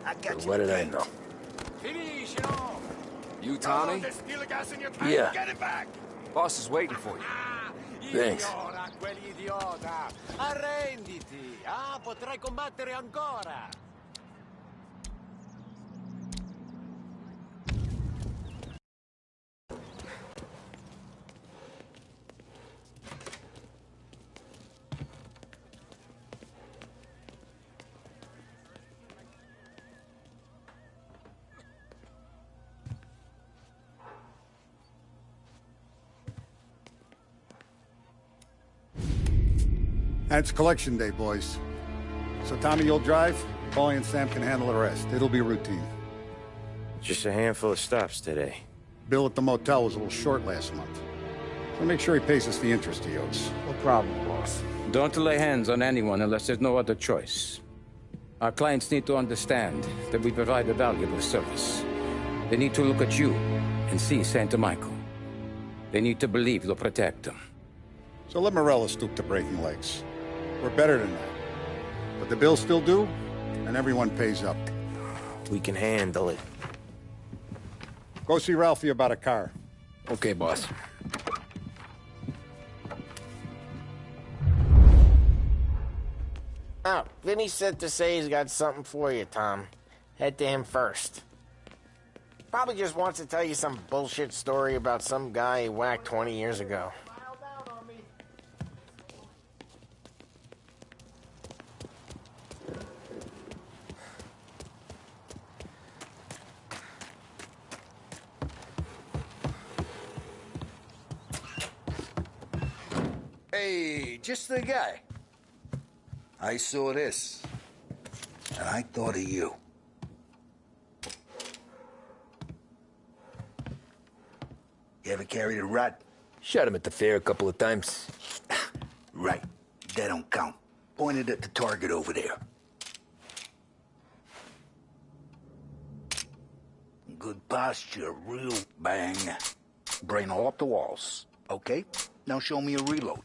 But what did I know? You, Tommy? Yeah. Boss is waiting for you. Thanks. Arrenditi! Ah, potrai combattere ancora! And it's collection day, boys. So Tommy, you'll drive. Paulie and Sam can handle the rest. It'll be routine. Just a handful of stops today. Bill at the motel was a little short last month. So make sure he pays us the interest he owes. No problem, boss. Don't lay hands on anyone unless there's no other choice. Our clients need to understand that we provide a valuable service. They need to look at you and see Santa Michael. They need to believe you'll protect them. So let Morella stoop to breaking legs. We're better than that. But the bill's still due, and everyone pays up. We can handle it. Go see Ralphie about a car. Okay, boss. Oh, Vinny said to say he's got something for you, Tom. Head to him first. Probably just wants to tell you some bullshit story about some guy he whacked 20 years ago. Hey, just the guy. I saw this, and I thought of you. You ever carried a rat? Shot him at the fair a couple of times. Right. That don't count. Pointed at the target over there. Good posture, real bang. Brain all off the walls. Okay? Now show me a reload.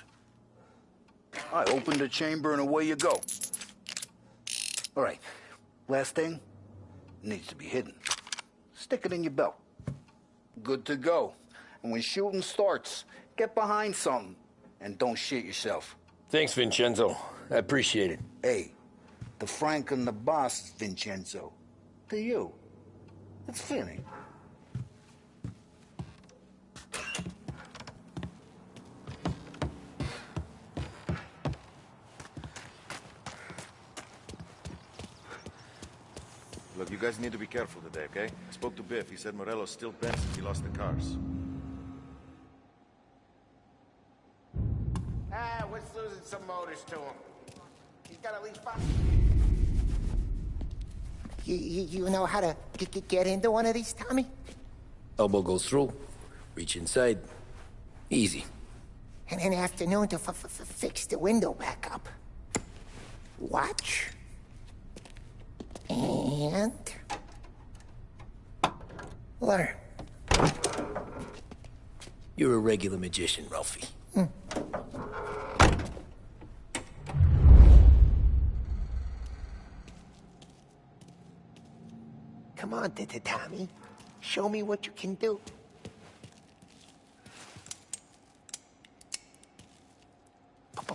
I opened the chamber and away you go. All right. Last thing. Needs to be hidden. Stick it in your belt. Good to go. And when shooting starts, get behind something. And don't shit yourself. Thanks, Vincenzo. I appreciate it. Hey, the Frank and the boss, Vincenzo. To you. It's Vinny. Look, you guys need to be careful today, okay? I spoke to Biff. He said Morello's still bent since he lost the cars. Ah, we're losing some motors to him. He's got at least 5... You know how to get into one of these, Tommy? Elbow goes through. Reach inside. Easy. And an afternoon to fix the window back up. Watch. And... learn. You're a regular magician, Ralphie. Come on, Tommy. Show me what you can do.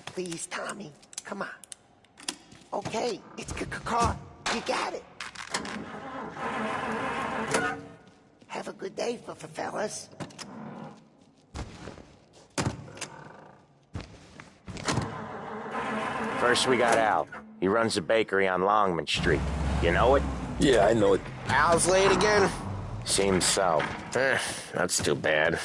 Please, Tommy. Come on. Okay, it's caught. You got it. Have a good day, fellas. First we got Al. He runs a bakery on Longman Street. You know it? Yeah, I know it. Al's late again? Seems so. That's too bad.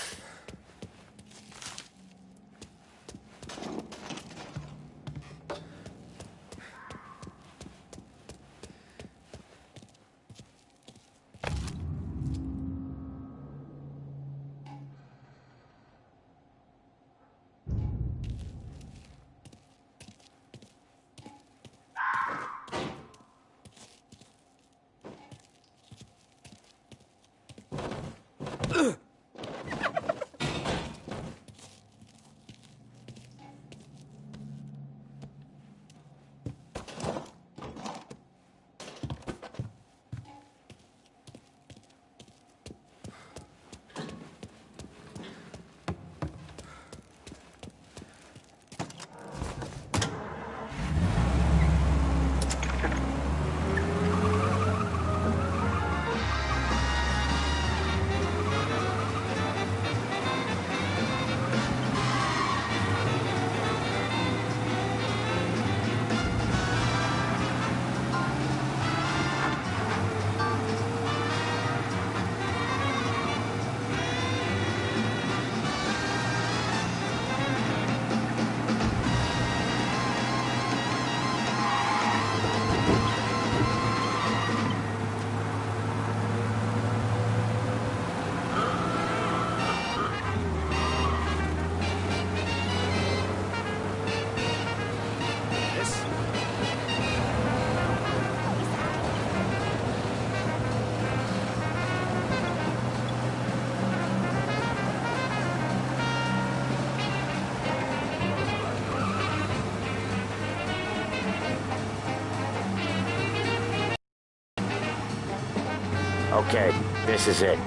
Okay, this is it.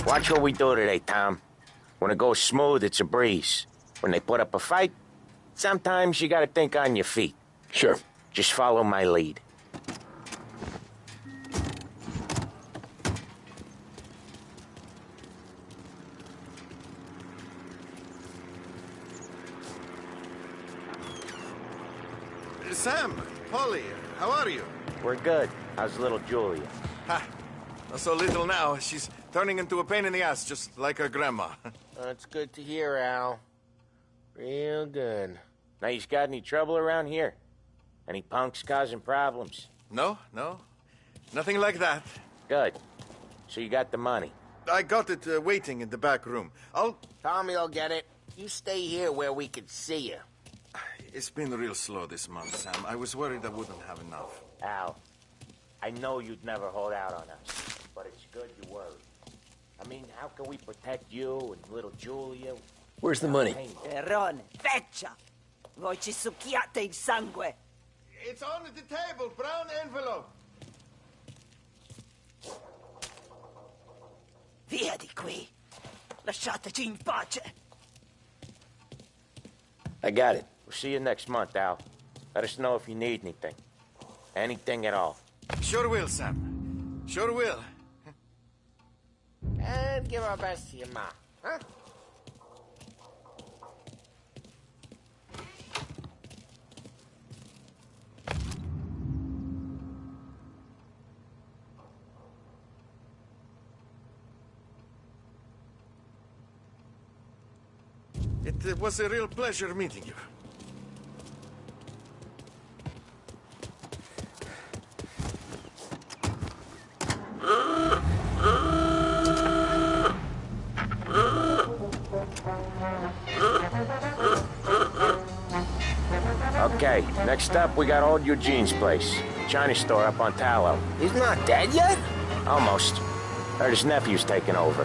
Watch what we do today, Tom. When it goes smooth, it's a breeze. When they put up a fight, sometimes you gotta think on your feet. Sure. Just follow my lead. Sam, Polly, how are you? We're good. How's little Julia? Ha! Not so little now. She's turning into a pain in the ass, just like her grandma. That's good to hear, Al. Real good. Now, you got any trouble around here? Any punks causing problems? No. Nothing like that. Good. So you got the money? I got it waiting in the back room. Tommy'll get it. You stay here where we can see you. It's been real slow this month, Sam. I was worried I wouldn't have enough. Al, I know you'd never hold out on us, but it's good you worried. I mean, how can we protect you and little Julia? Where's the money? Perrone, feccia! Voi ci succhiate il sangue! It's on the table, brown envelope. Via di qui! Lasciateci in pace! I got it. We'll see you next month, Al. Let us know if you need anything. Anything at all. Sure will, Sam. Sure will. And give our best to your ma, huh? It was a real pleasure meeting you. Okay, next up, we got old Eugene's place. China store up on Tallow. He's not dead yet? Almost. Heard his nephew's taking over.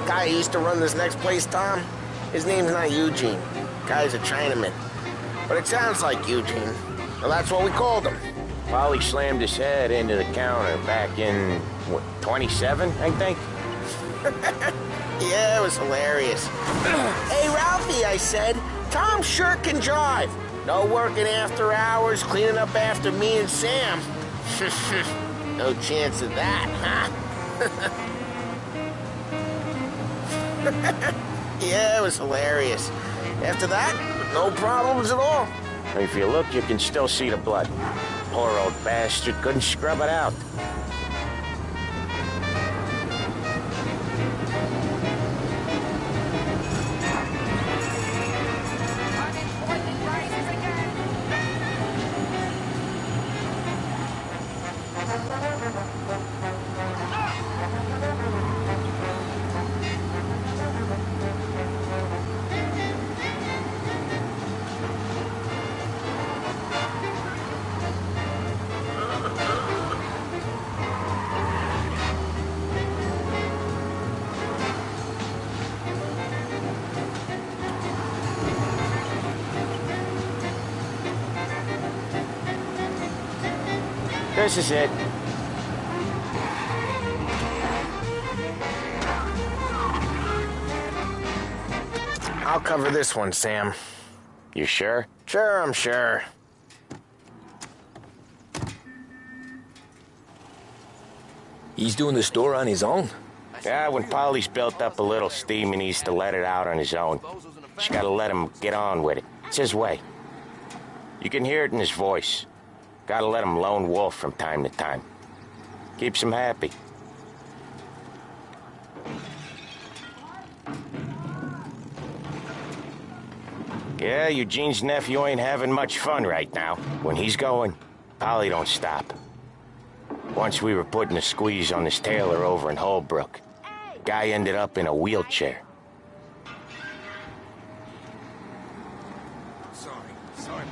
Guy who used to run this next place, Tom, his name's not Eugene. Guy's a Chinaman. But it sounds like Eugene. Well, that's what we called him. Polly slammed his head into the counter back in, what, 27, I think? Yeah, it was hilarious. Hey, Ralphie, I said, Tom sure can drive. No working after hours, cleaning up after me and Sam. No chance of that, huh? Yeah, it was hilarious. After that, no problems at all. If you look, you can still see the blood. Poor old bastard couldn't scrub it out. This is it. I'll cover this one, Sam. You sure? Sure, I'm sure. He's doing the store on his own? Yeah, when Polly's built up a little steam, he needs to let it out on his own. Just gotta let him get on with it. It's his way. You can hear it in his voice. Gotta let him lone wolf from time to time. Keeps him happy. Yeah, Eugene's nephew ain't having much fun right now. When he's going, Polly don't stop. Once we were putting a squeeze on this tailor over in Holbrook. Guy ended up in a wheelchair. Sorry.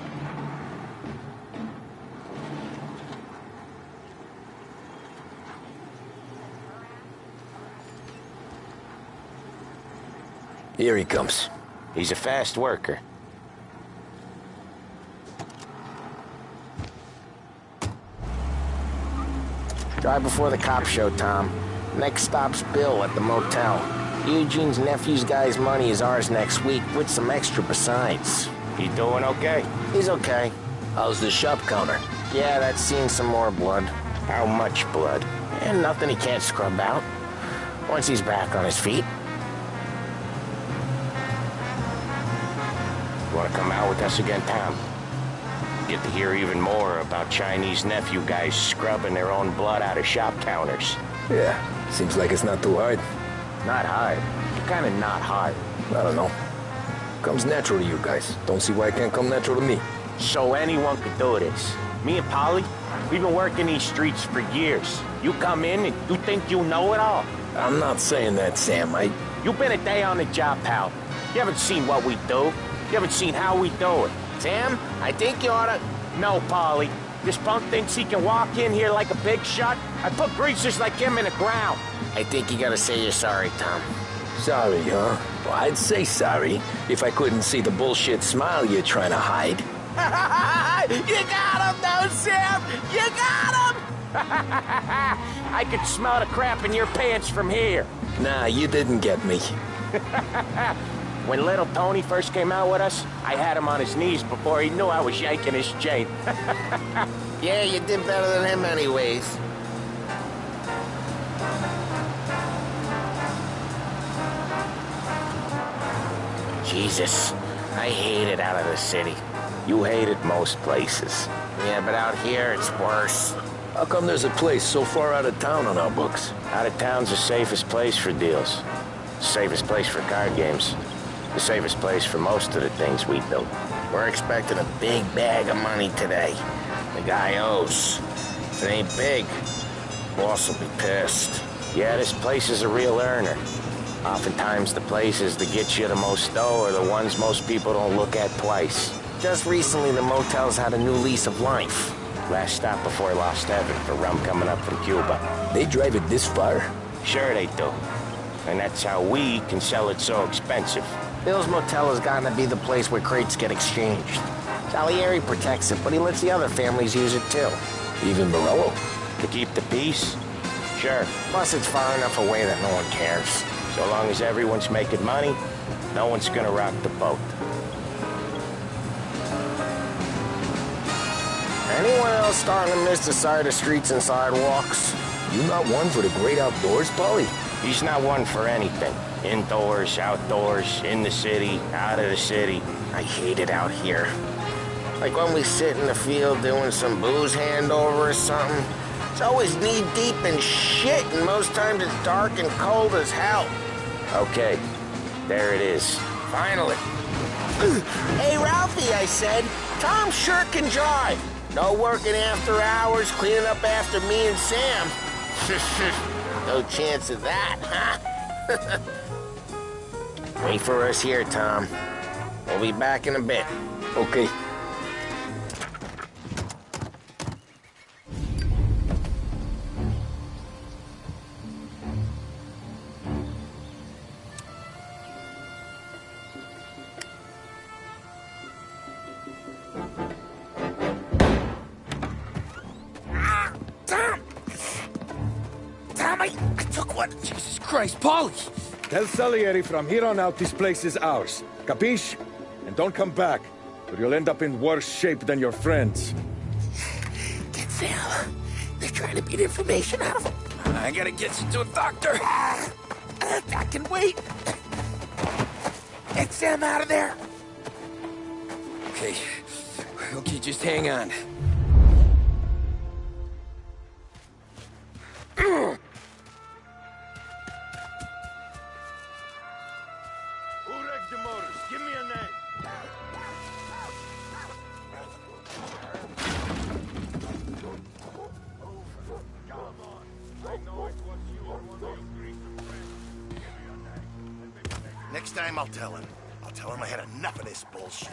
Here he comes. He's a fast worker. Drive before the cops show, Tom. Next stop's Bill at the motel. Eugene's nephew's guy's money is ours next week, with some extra besides. He doing okay? He's okay. How's the shop counter? Yeah, that's seen some more blood. How much blood? And nothing he can't scrub out. Once he's back on his feet. You want to come out with us again, Tom? Get to hear even more about Chinese nephew guys scrubbing their own blood out of shop counters. Yeah, seems like it's not too hard. Not hard. Kind of not hard. I don't know. Comes natural to you guys. Don't see why it can't come natural to me. So anyone could do this. Me and Polly, we've been working these streets for years. You come in and you think you know it all. I'm not saying that, Sam. You've been a day on the job, pal. You haven't seen what we do. You haven't seen how we do it. Sam, I think you oughta... No, Polly. This punk thinks he can walk in here like a big shot. I put greasers like him in the ground. I think you gotta say you're sorry, Tom. Sorry, huh? Well, I'd say sorry if I couldn't see the bullshit smile you're trying to hide. You got him, though, Sam! You got him! I could smell the crap in your pants from here. Nah, you didn't get me. When little Tony first came out with us, I had him on his knees before he knew I was yanking his chain. Yeah, you did better than him anyways. Jesus, I hate it out of the city. You hate it most places. Yeah, but out here it's worse. How come there's a place so far out of town on our books? Out of town's the safest place for deals. The safest place for card games. The safest place for most of the things we build. We're expecting a big bag of money today. The guy owes. If it ain't big, boss will be pissed. Yeah, this place is a real earner. Oftentimes the places that get you the most dough are the ones most people don't look at twice. Just recently the motel's had a new lease of life. Last stop before Lost Heaven for rum coming up from Cuba. They drive it this far? Sure they do. And that's how we can sell it so expensive. Bill's motel has gotten to be the place where crates get exchanged. Salieri protects it, but he lets the other families use it too. Even Morello? To keep the peace? Sure. Plus it's far enough away that no one cares. So long as everyone's making money, no one's gonna rock the boat. Anyone else starting to miss the side of streets and sidewalks? You not one for the great outdoors, Polly? He's not one for anything. Indoors, outdoors, in the city, out of the city. I hate it out here. Like when we sit in the field doing some booze handover or something. It's always knee-deep in shit, and most times it's dark and cold as hell. Okay, there it is. Finally. Hey, Ralphie, I said, Tom sure can drive. No working after hours, cleaning up after me and Sam. No chance of that, huh? Wait for us here, Tom. We'll be back in a bit. Okay. Jesus Christ, Polly! Tell Salieri from here on out this place is ours. Capiche? And don't come back, or you'll end up in worse shape than your friends. Get Sam. They're trying to beat information out of him. I gotta get you to a doctor. I can wait. Get Sam out of there. Okay. Okay, just hang on. Give me a name. Next time I'll tell him. I'll tell him I had enough of this bullshit.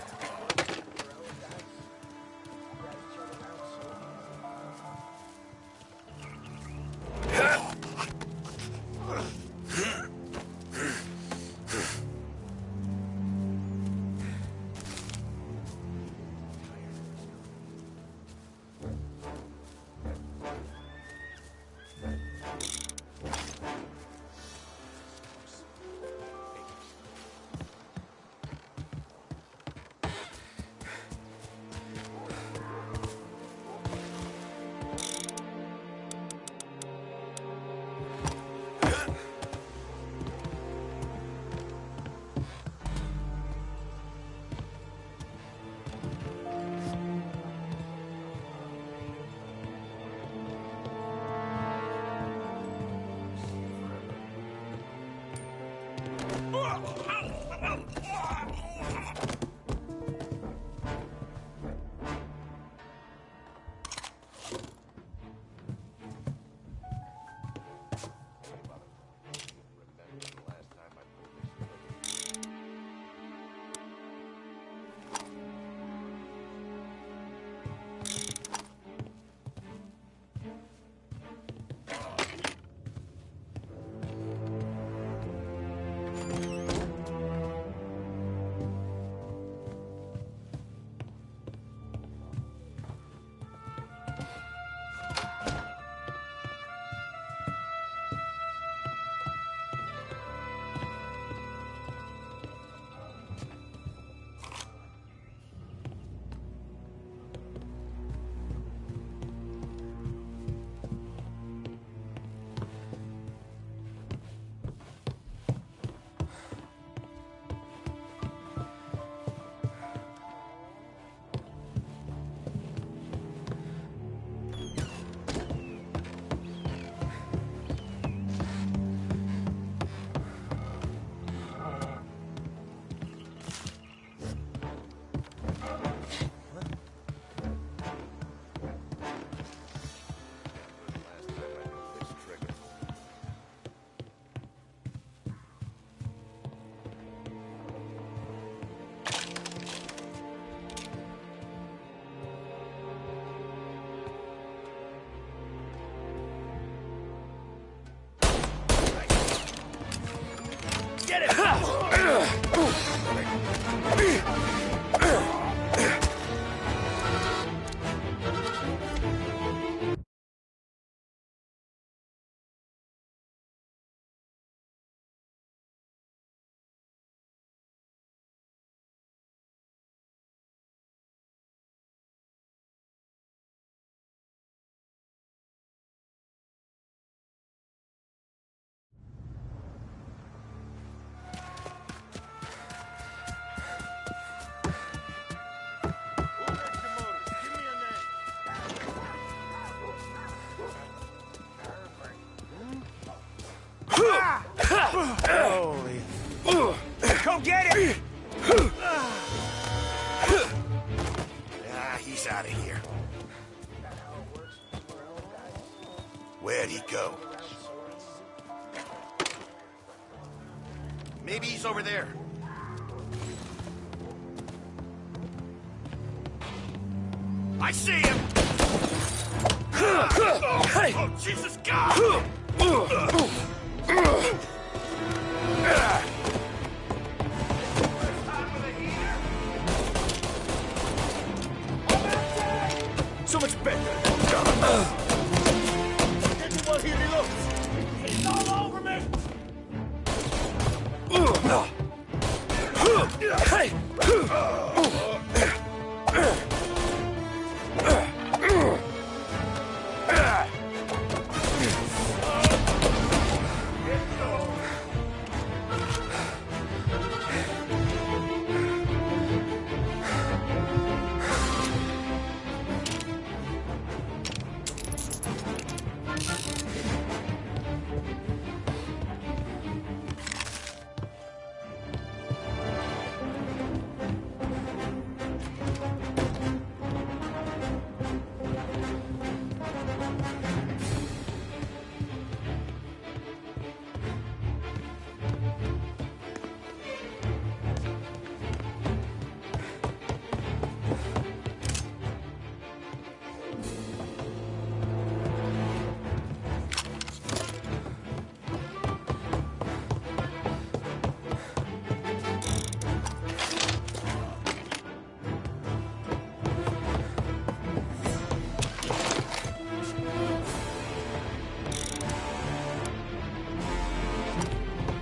Holy. Come get it! He's out of here. Where'd he go? Maybe he's over there. I see him! Oh, Jesus God! So much better. Get him while he reloads. He's all over me!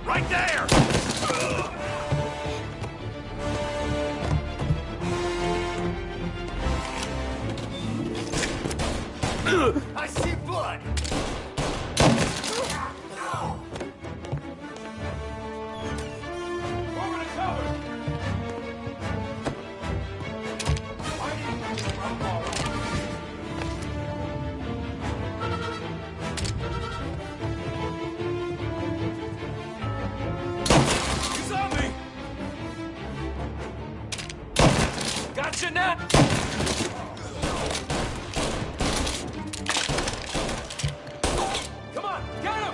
Right there! I see blood! Over to cover! He's on me! Gotcha now! Come on, get him!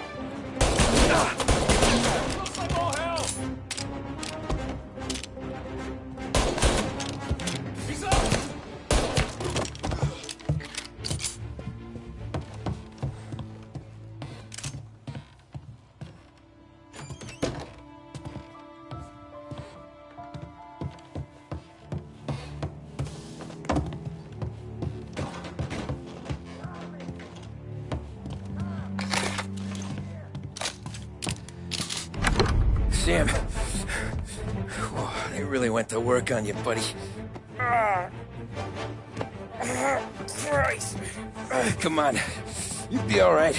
Looks like all hell! He's up! Sam. Whoa, they really went to work on you, buddy. Christ. Come on. You'll be all right.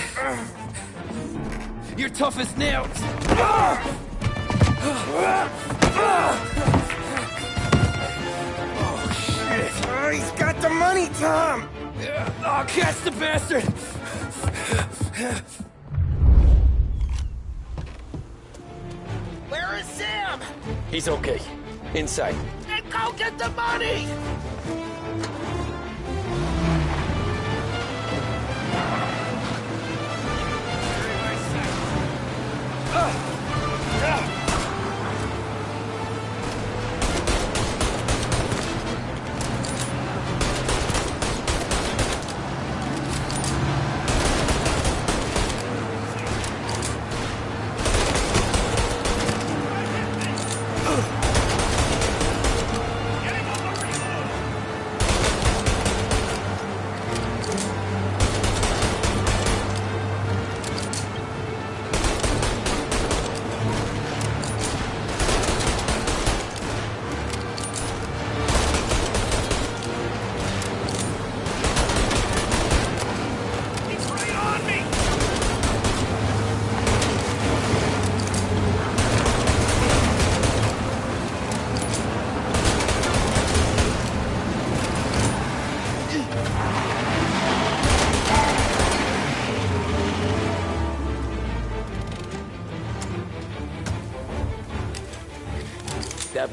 You're tough as nails. Oh, shit. Oh, he's got the money, Tom! Oh, catch the bastard! Where is Sam? He's okay. Inside. Then go get the money!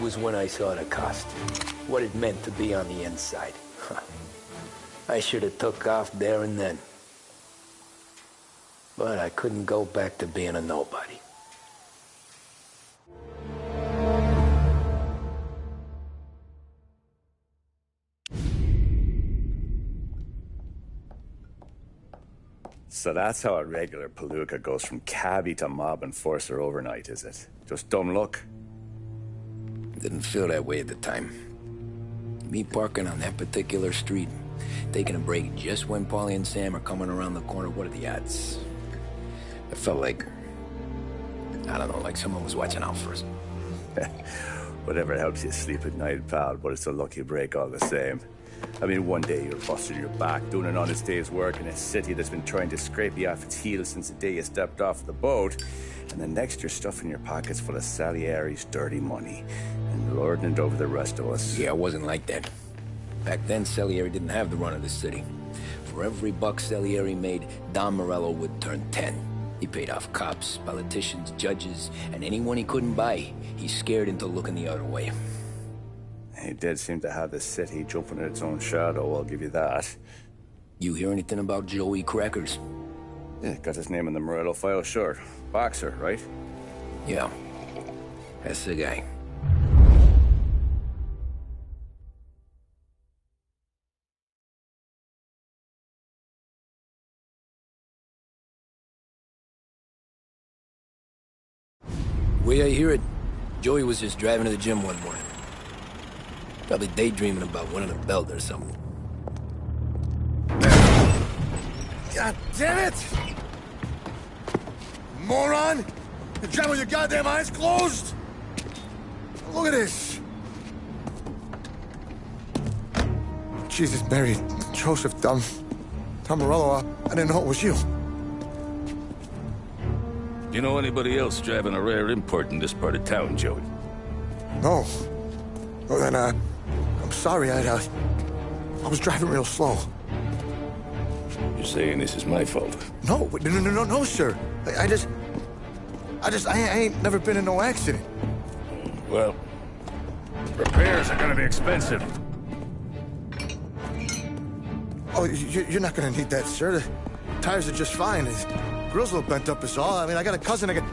was when I saw the cost. What it meant to be on the inside. I should have took off there and then. But I couldn't go back to being a nobody. So that's how a regular palooka goes from cabbie to mob enforcer overnight, is it? Just dumb luck? Didn't feel that way at the time. Me parking on that particular street, taking a break just when Paulie and Sam are coming around the corner, what are the odds? It felt like, I don't know, like someone was watching out for us. Whatever helps you sleep at night, pal, but it's a lucky break all the same. I mean, one day you're busting your back, doing an honest day's work in a city that's been trying to scrape you off its heels since the day you stepped off the boat, and the next you're stuffing your pockets full of Salieri's dirty money and lording it over the rest of us. Yeah, it wasn't like that. Back then, Salieri didn't have the run of the city. For every buck Salieri made, Don Morello would turn 10. He paid off cops, politicians, judges, and anyone he couldn't buy, he scared into looking the other way. He did seem to have the city jumping at its own shadow, I'll give you that. You hear anything about Joey Crackers? Yeah, got his name in the Morello file, sure. Boxer, right? Yeah, that's the guy. Way I hear it, Joey was just driving to the gym one morning. Probably daydreaming about winning a belt or something. God damn it! Moron! You're driving with your goddamn eyes closed? Look at this! Jesus, Mary, Joseph, Tom Morello, I didn't know it was you. You know anybody else driving a rare import in this part of town, Joey? No. Well, then, I'm sorry, I was driving real slow. You're saying this is my fault? No, sir. I ain't never been in no accident. Well, repairs are gonna be expensive. Oh, you're not gonna need that, sir. The tires are just fine. The grill's a little bent up is all. I mean, I got a cousin I can...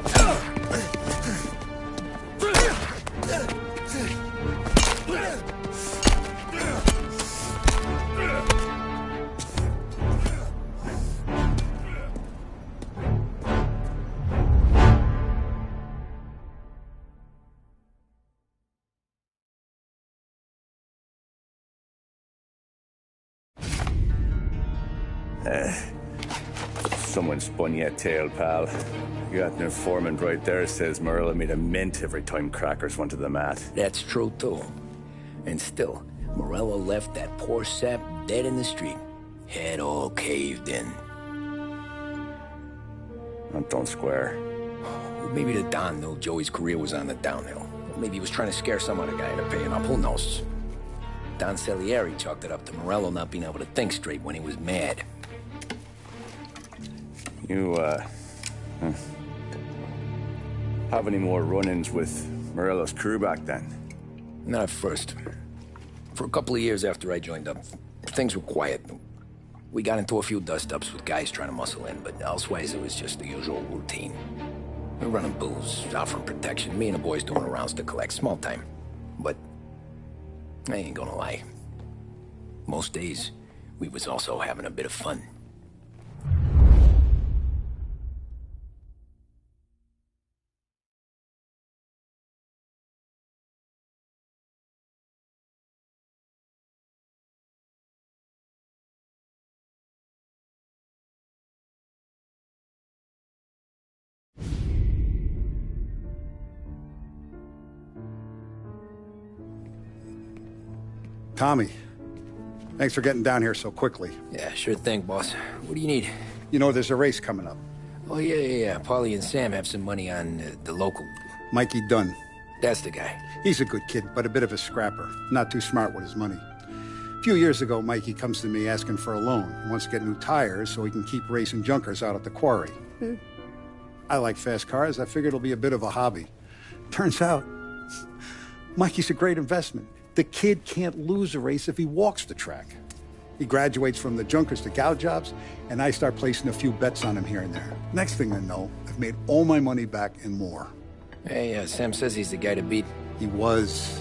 Someone spun you a tale, pal. You got an informant right there says Morello made a mint every time Crackers went to the mat. That's true, too. And still, Morello left that poor sap dead in the street. Head all caved in. That don't square. Well, maybe the Don knew Joey's career was on the downhill. Maybe he was trying to scare some other guy into paying up. Who knows? Don Salieri chalked it up to Morello not being able to think straight when he was mad. You, have any more run-ins with Morello's crew back then? Not at first. For a couple of years after I joined up, things were quiet. We got into a few dust-ups with guys trying to muscle in, but elsewise it was just the usual routine. We were running booze, offering protection, me and the boys doing rounds to collect, small time. But I ain't gonna lie. Most days, we was also having a bit of fun. Tommy, thanks for getting down here so quickly. Yeah, sure thing, boss. What do you need? You know, there's a race coming up. Oh, yeah. Paulie and Sam have some money on the local. Mikey Dunn. That's the guy. He's a good kid, but a bit of a scrapper. Not too smart with his money. A few years ago, Mikey comes to me asking for a loan. He wants to get new tires so he can keep racing junkers out at the quarry. I like fast cars. I figured it'll be a bit of a hobby. Turns out, Mikey's a great investment. The kid can't lose a race if he walks the track. He graduates from the junkers to gout jobs, and I start placing a few bets on him here and there. Next thing I know, I've made all my money back and more. Hey, Sam says he's the guy to beat. He was.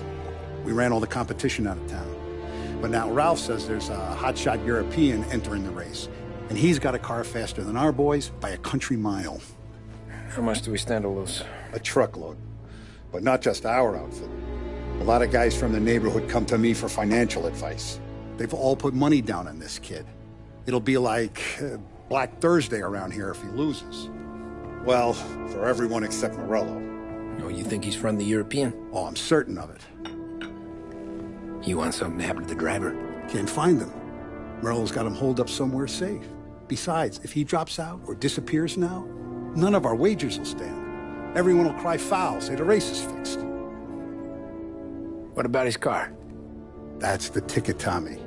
We ran all the competition out of town. But now Ralph says there's a hotshot European entering the race, and he's got a car faster than our boys by a country mile. How much do we stand to lose? A truckload. But not just our outfit. A lot of guys from the neighborhood come to me for financial advice. They've all put money down on this kid. It'll be like Black Thursday around here if he loses. Well, for everyone except Morello. Oh, you think he's from the European? Oh, I'm certain of it. You want something to happen to the driver? Can't find him. Morello's got him holed up somewhere safe. Besides, if he drops out or disappears now, none of our wagers will stand. Everyone will cry foul, say the race is fixed. What about his car? That's the ticket, Tommy.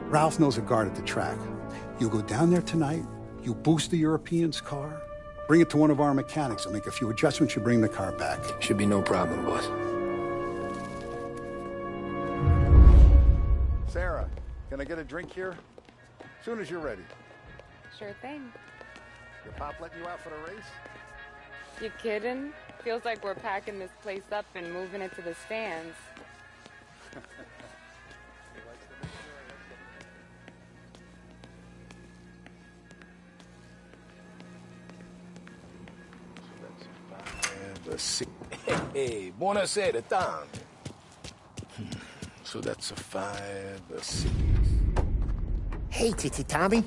Ralph knows a guard at the track. You go down there tonight, you boost the European's car, bring it to one of our mechanics, and make a few adjustments, you bring the car back. Should be no problem, boss. Sarah, can I get a drink here? As soon as you're ready. Sure thing. Your pop letting you out for the race? You kidding? Feels like we're packing this place up and moving it to the stands. Hey, buonasera, Tom. So that's a 5, a 6. Hey, Tommy.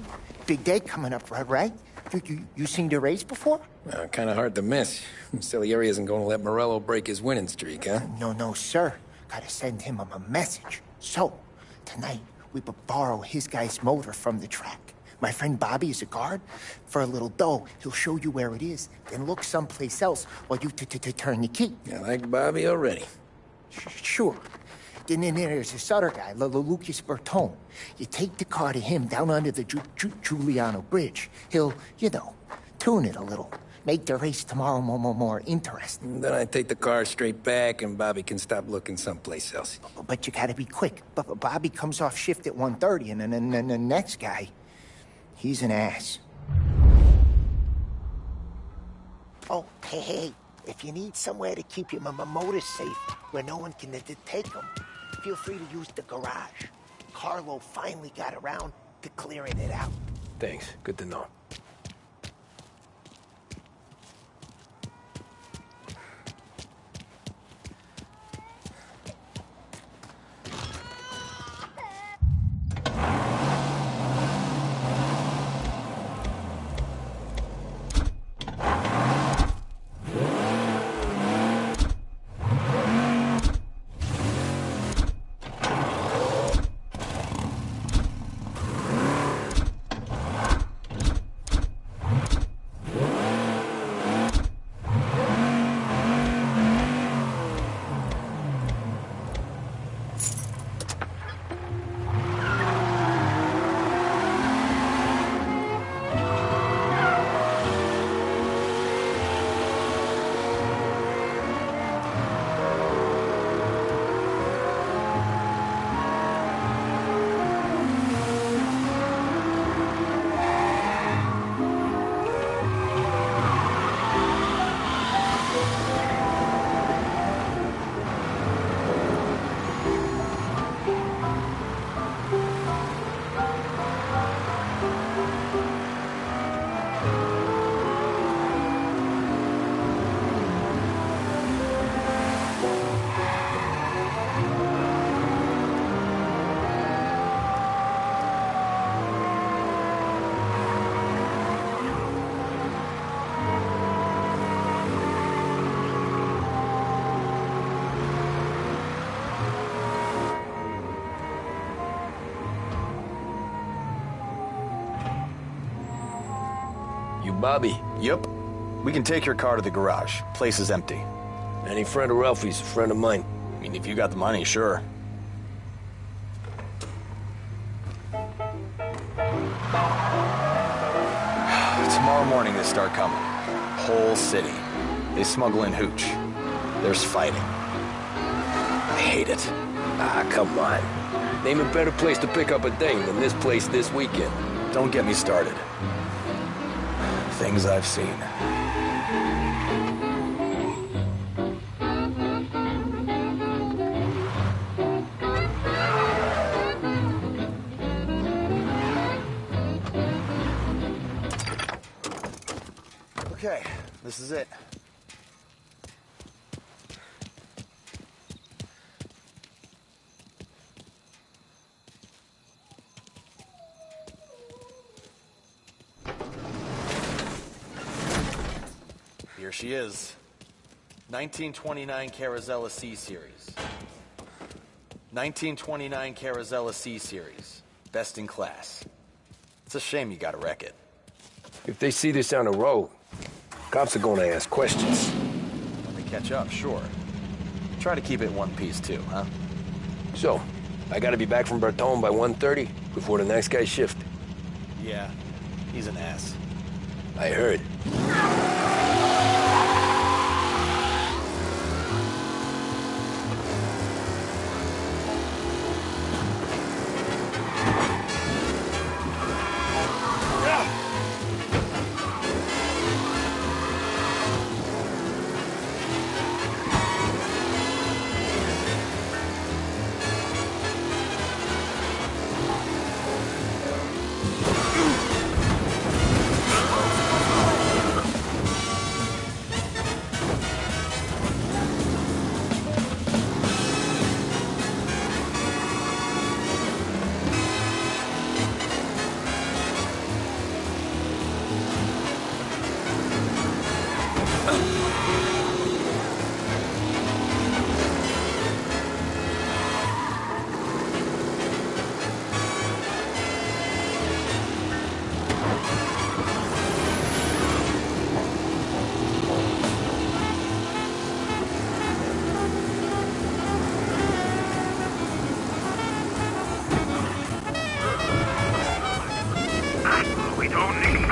Big day coming up, right? You seen the race before? Kind of hard to miss. Salieri isn't going to let Morello break his winning streak, huh? No, sir. Gotta send him a message. So, tonight, we borrow his guy's motor from the track. My friend Bobby is a guard. For a little dough, he'll show you where it is, then look someplace else while you turn the key. I like Bobby already. Sure. Then there's this other guy, Lucas Bertone. You take the car to him down under the Giuliano Bridge. He'll, tune it a little. Make the race tomorrow more interesting. Then I take the car straight back and Bobby can stop looking someplace else. But you gotta be quick. Bobby comes off shift at 1:30, and then the next guy, he's an ass. Oh, hey, if you need somewhere to keep your motor safe, where no one can take them, feel free to use the garage. Carlo finally got around to clearing it out. Thanks. Good to know. Bobby. Yep. We can take your car to the garage. Place is empty. Any friend of Ralphie's a friend of mine. I mean, if you got the money, sure. Tomorrow morning they start coming. Whole city. They smuggle in hooch. There's fighting. hate it. Ah, come on. Name a better place to pick up a dame than this place this weekend. Don't get me started. Things I've seen. Okay, this is it. Here she is. 1929 Carazella C-Series. 1929 Carazella C-Series. Best in class. It's a shame you gotta wreck it. If they see this on the road, cops are gonna ask questions. When they catch up, sure. Try to keep it one piece too, huh? So, I gotta be back from Bertone by 1:30 before the next guy's shift. Yeah, he's an ass. I heard.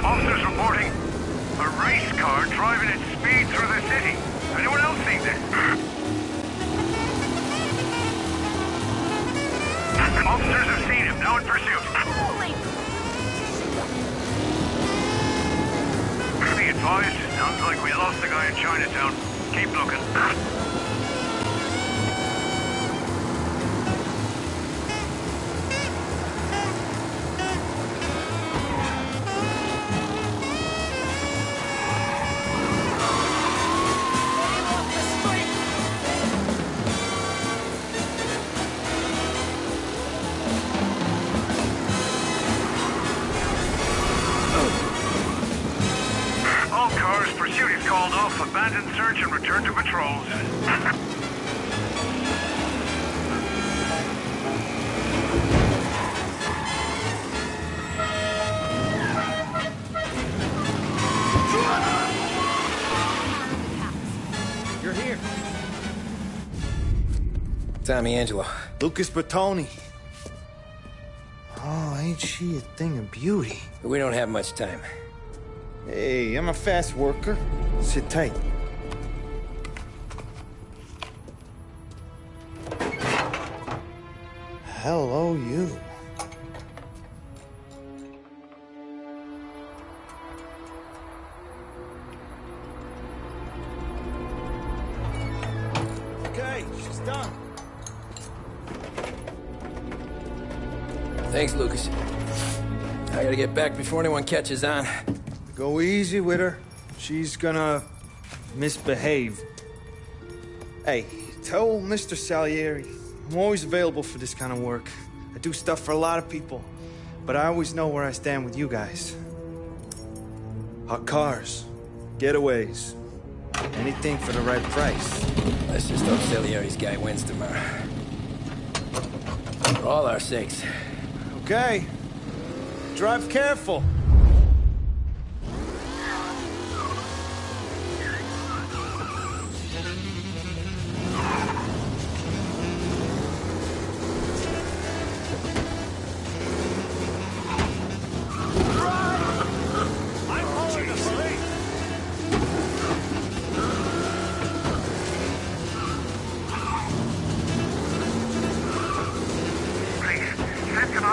Officers reporting a race car driving at speed through the city. Anyone else seen this? Officers have seen him, now in pursuit. Holy... Be advised, sounds like we lost the guy in Chinatown. Keep looking. All cars, pursuit is called off. Abandon search and return to patrols. You're here. Tommy Angelo. Lucas Bertoni. Oh, ain't she a thing of beauty? We don't have much time. Hey, I'm a fast worker. Sit tight. Hello, you. Okay, she's done. Thanks, Lucas. I gotta get back before anyone catches on. Go easy with her. She's gonna misbehave. Hey, tell Mr. Salieri I'm always available for this kind of work. I do stuff for a lot of people, but I always know where I stand with you guys. Hot cars, getaways, anything for the right price. Let's just hope Salieri's guy wins tomorrow. For all our sakes. Okay. Drive careful.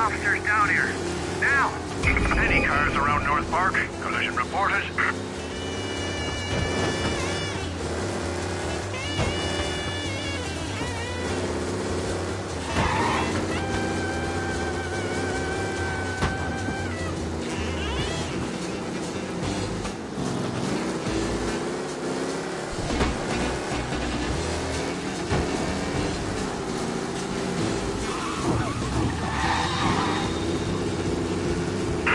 Officers down here. Now! Any cars around North Park? Collision reported.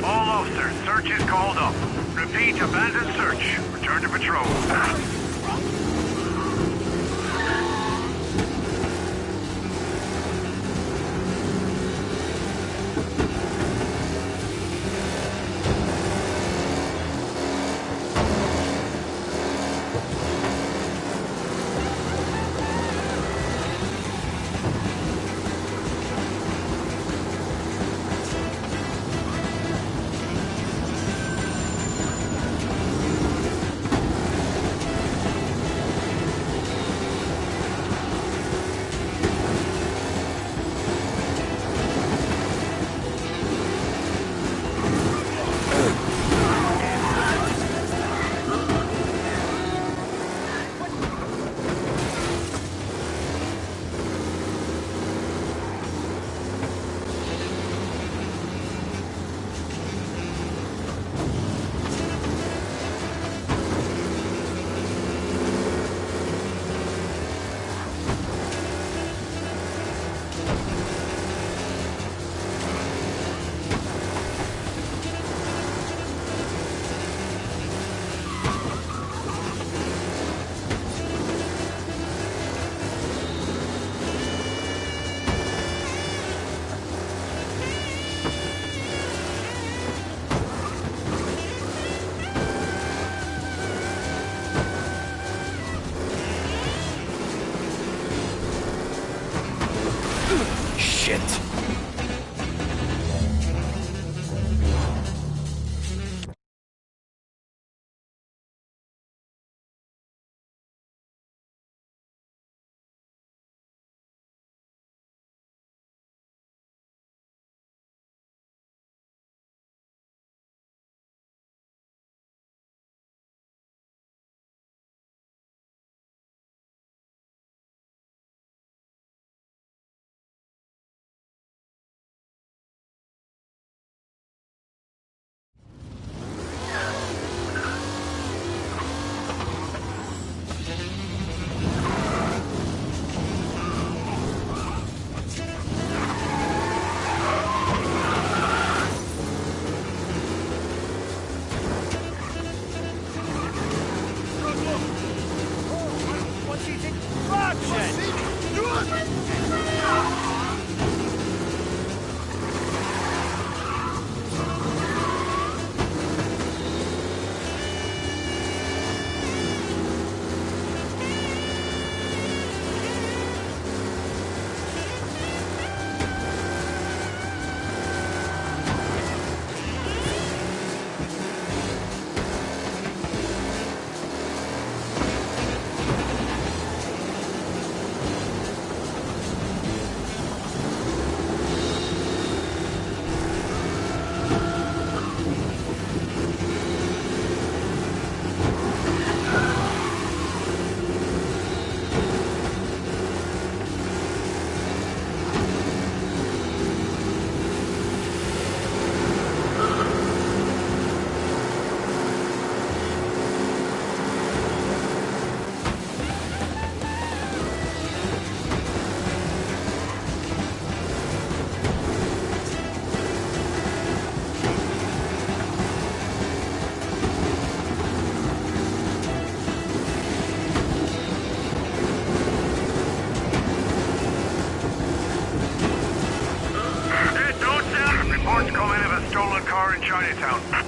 All officers, search is called up. Repeat, abandoned search. Return to patrol. Shit. Reports come in of a stolen car in Chinatown.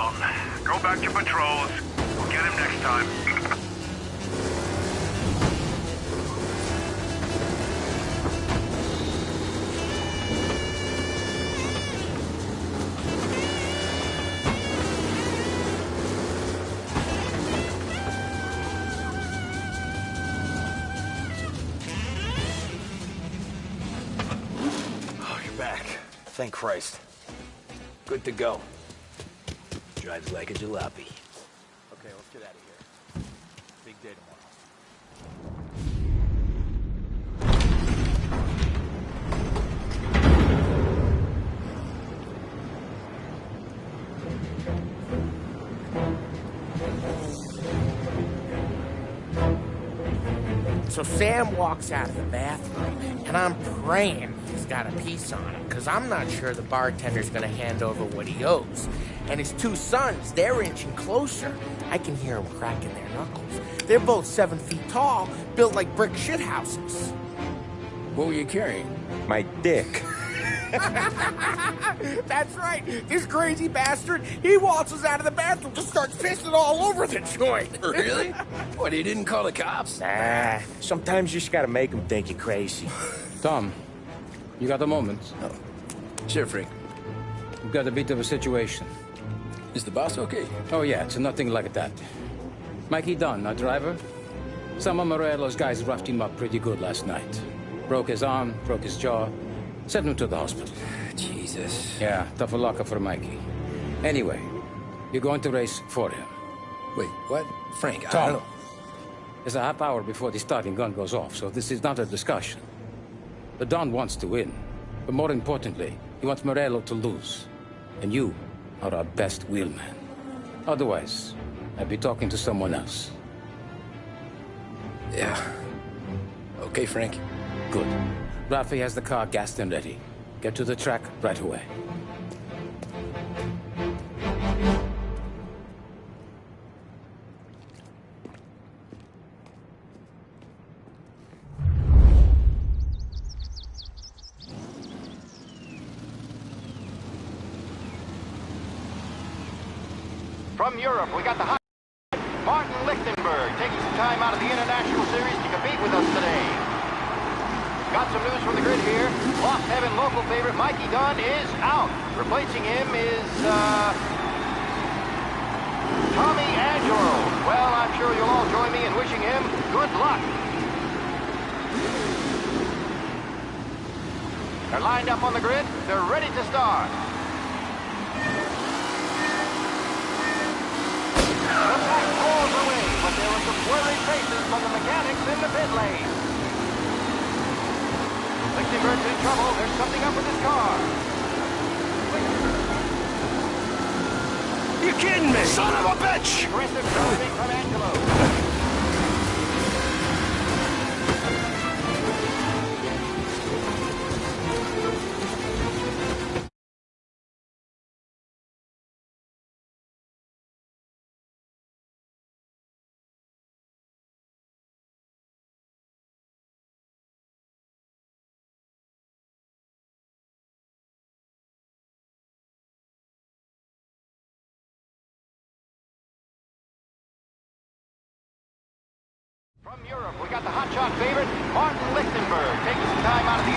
alone. Go back to patrols. We'll get him next time. Oh, you're back. Thank Christ. Good to go. Drives like a jalopy. Okay, let's get out of here. Big day tomorrow. So Sam walks out of the bathroom, and I'm praying he's got a piece on him, because I'm not sure the bartender's going to hand over what he owes. And his two sons, they're inching closer. I can hear them cracking their knuckles. They're both 7 feet tall, built like brick shithouses. What were you carrying? My dick. That's right. This crazy bastard, he waltzes out of the bathroom, just starts pissing all over the joint. Really? What, he didn't call the cops? Nah, sometimes you just gotta make them think you're crazy. Tom, you got a moment? Oh. Sure, Frank. We've got a bit of a situation. Is the boss okay? Oh, yeah, it's nothing like that. Mikey Dunn, our driver. Some of Morello's guys roughed him up pretty good last night. Broke his arm, broke his jaw. Sent him to the hospital. Jesus. Yeah, tough luck for Mikey. Anyway, you're going to race for him. Wait, what? Frank, I Tom, don't... it's a half hour before the starting gun goes off, so this is not a discussion. The Don wants to win, but more importantly, he wants Morello to lose. And you are our best wheelman. Otherwise, I'd be talking to someone else. Yeah. Okay, Frank. Good. Rafi has the car gassed and ready. Get to the track right away. From Europe, we got the hot Martin Lichtenberg taking some time out of the International Series to compete with us today. Got some news from the grid here. Lost Heaven local favorite Mikey Dunn is out. Replacing him is, Tommy Angelo. Well, I'm sure you'll all join me in wishing him good luck. They're lined up on the grid. They're ready to start. The pack rolls away, but there were some worried faces from the mechanics in the pit lane. Lichtenberg's in trouble. There's something up with his car. You kidding me? Son of a bitch! Aggressive driving from Angelo. From Europe, we got the hotshot favorite, Martin Lichtenberg, taking some time out of the...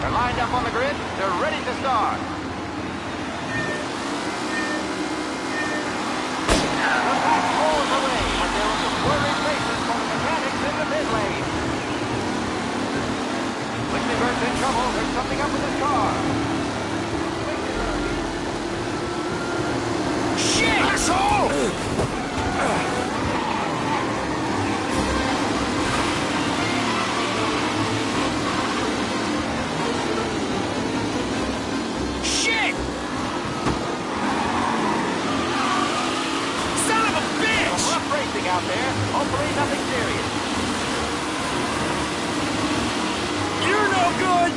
They're lined up on the grid. They're ready to start. Away, but there were some worried faces from the mechanics in the pit lane. Lichtenberg's in trouble. There's something up with his car. Shit! Asshole! Shit! Rough racing out there. Hopefully nothing serious. You're no good!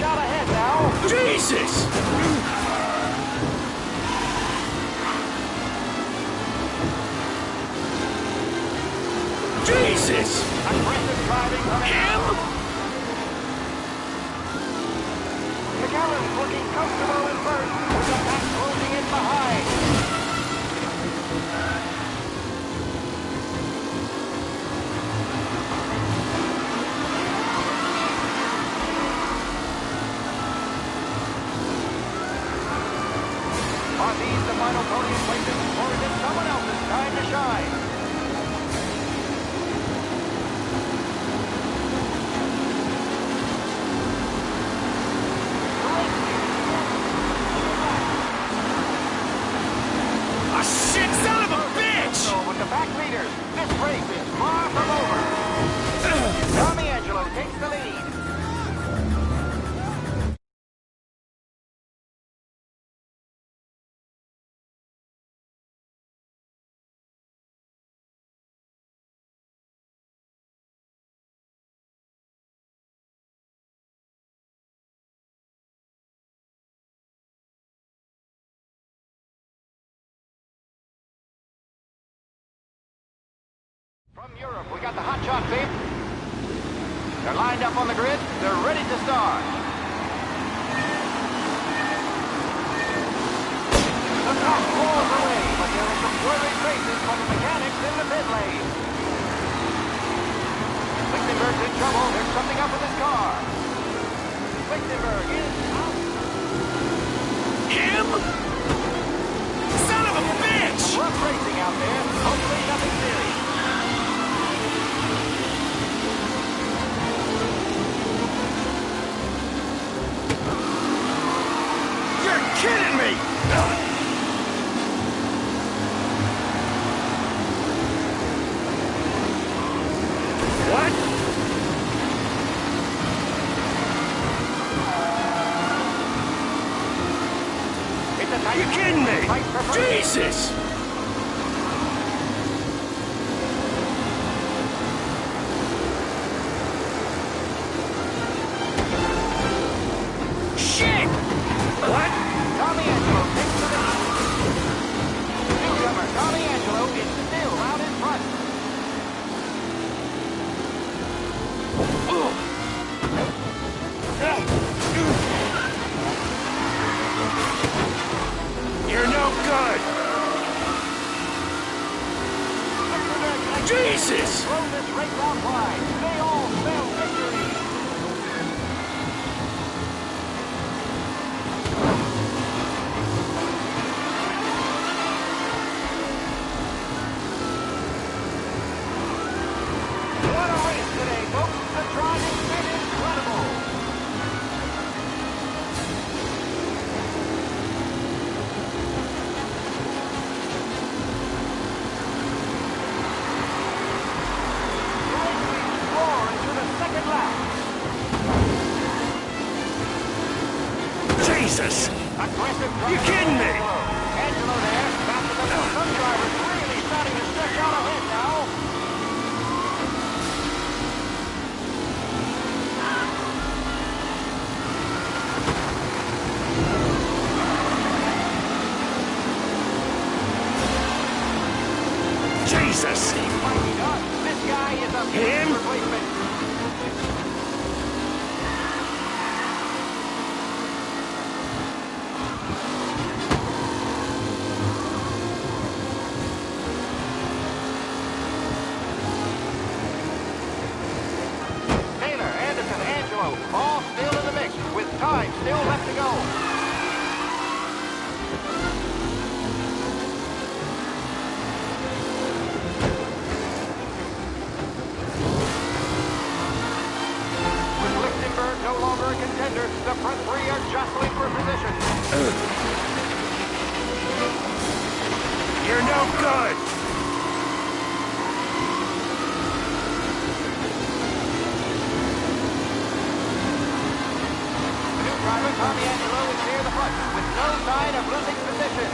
shot ahead now. Jesus! Jesus! Aggressive driving from him. McAllen's looking comfortable in first, with the pack closing in behind. Are these the final podium places, or is it someone else's time to shine? Ah, shit, son of a bitch! So with the back leaders, this race is far from over. Tommy Angelo takes the lead. From Europe, we got the hotshot team. They're lined up on the grid. They're ready to start. The top rolls away, but there are some swirling faces from the mechanics in the pit lane. Lichtenberg's in trouble. There's something up with his car. Lichtenberg is out. Him? Son of a bitch! Rough racing out there. Hopefully nothing serious. You're kidding me! What? You kidding me? Jesus! Shit! What? Tommy Angelo takes the lead. Newcomer Tommy Angelo is still out in front. You're no good! Jesus! Throw this race out wide. They all spell victory. What a race today, folks. The driving's been incredible. Roar into the second lap. Jesus! Aggressive You kidding me? Angelo there, faster than some drivers, really starting to stretch out ahead now. Jesus! Mighty not. This guy is a big replacement. Taylor, Anderson, Angelo, all still in the mix, with time still left to go. With Lichtenberg no longer a contender, the front three are jostling for position. You're no good! The new driver, Tommy Angelo, is near the front, with no sign of losing position.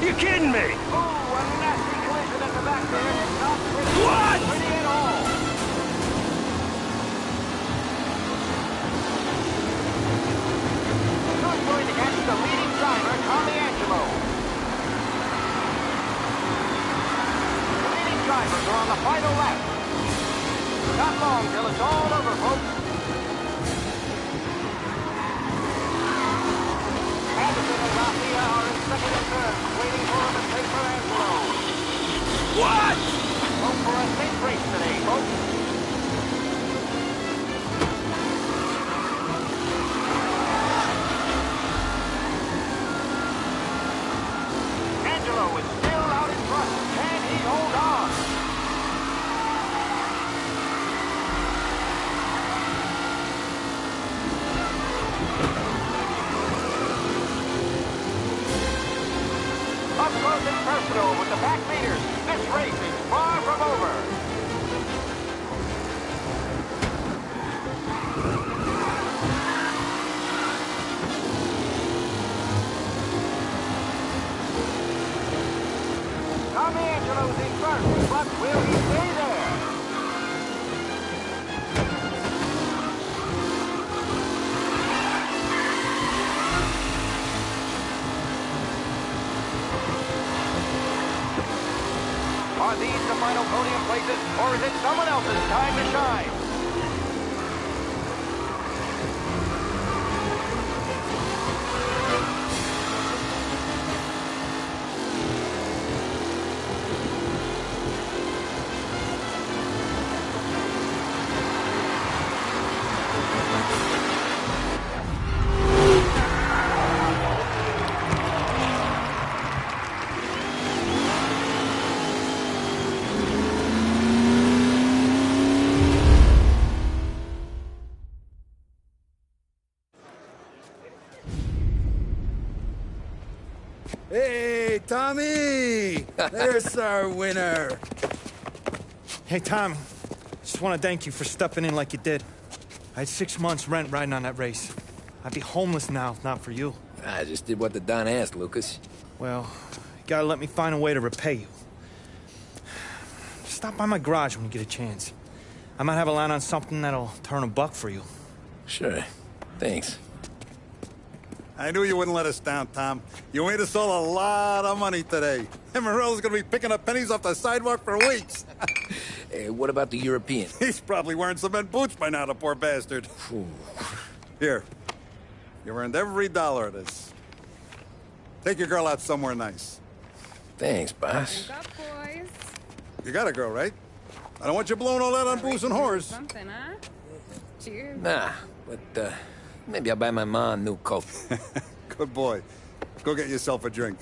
You kidding me? Ooh, a nasty collision at the back there. Not pretty. What? Pretty at all. just going to catch the leading driver, Tommy Angelo. The leading drivers are on the final lap. Not long till it's all over, folks. Anderson and Mafia are in second and third, waiting for a mistake for Angelo. What? Hope for a safe race today, folks. Angelo is still out in front. Can he hold on? Up close and personal with the back leaders. This race is far from over. Tommy Angelo's in first, but will he stay there? Are these the final podium places, or is it someone else's time to shine? Hey, Tommy! There's our winner. Hey, Tommy. Just want to thank you for stepping in like you did. I had 6 months rent riding on that race. I'd be homeless now if not for you. I just did what the Don asked, Lucas. Well, you gotta let me find a way to repay you. Stop by my garage when you get a chance. I might have a line on something that'll turn $1 for you. Sure. Thanks. I knew you wouldn't let us down, Tom. You made us all a lot of money today. And Morello's gonna be picking up pennies off the sidewalk for weeks. Hey, what about the European? He's probably wearing cement boots by now, the poor bastard. Here. You earned every dollar of this. Take your girl out somewhere nice. Thanks, boss. Wake up, boys. You got a girl, right? I don't want you blowing all that on booze and whores. Something, huh? Cheers. Nah, but, maybe I'll buy my ma a new coat. Good boy. Go get yourself a drink.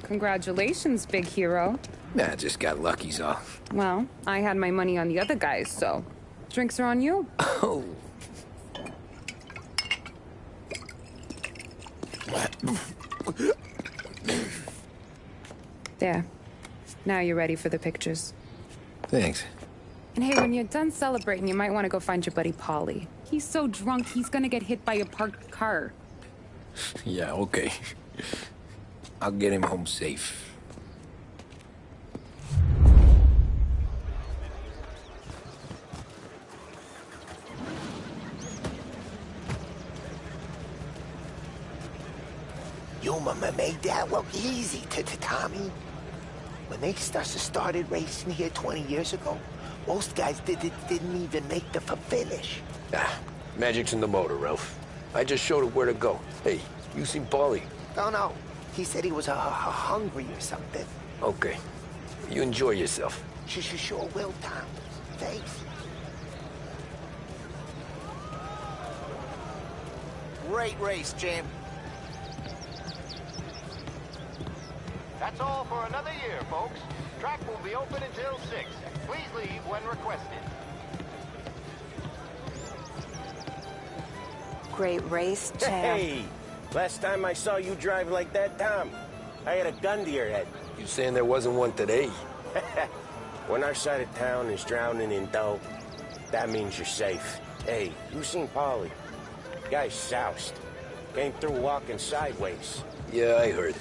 Congratulations, big hero. Nah, just got lucky's all. Well, I had my money on the other guys, so drinks are on you. Oh. There. Now you're ready for the pictures. Thanks. And hey, when you're done celebrating, you might want to go find your buddy Paulie. He's so drunk, he's gonna get hit by a parked car. Yeah, okay. I'll get him home safe. You made that look easy to Tommy. When they started racing here 20 years ago, most guys didn't even make the finish. Ah, magic's in the motor, Ralph. I just showed it where to go. Hey, you seen Paulie? No. He said he was hungry or something. Okay. You enjoy yourself. Sure will, Tom. Thanks. Great race, champ. That's all for another year, folks. Track will be open until 6. Please leave when requested. Great race, champ. Hey! Last time I saw you drive like that, Tom, I had a gun to your head. You saying there wasn't one today? When our side of town is drowning in dough, that means you're safe. Hey, you seen Paulie? Guy's soused. Came through walking sideways. Yeah, I heard.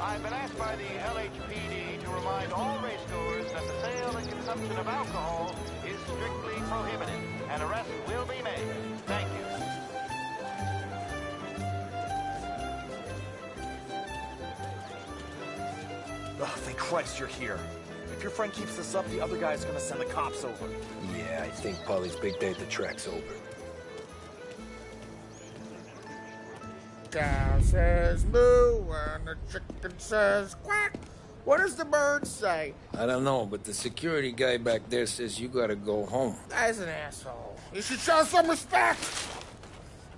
I've been asked by the LHPD to to remind all racegoers that the sale and consumption of alcohol is strictly prohibited. An arrest will be made. Thank you. Oh, thank Christ you're here. If your friend keeps this up, the other guy's gonna send the cops over. Yeah, I think Polly's big day at the track's over. Cow says moo and the chicken says quack. What does the bird say? I don't know, but the security guy back there says you gotta go home. Guy's an asshole. You should show some respect.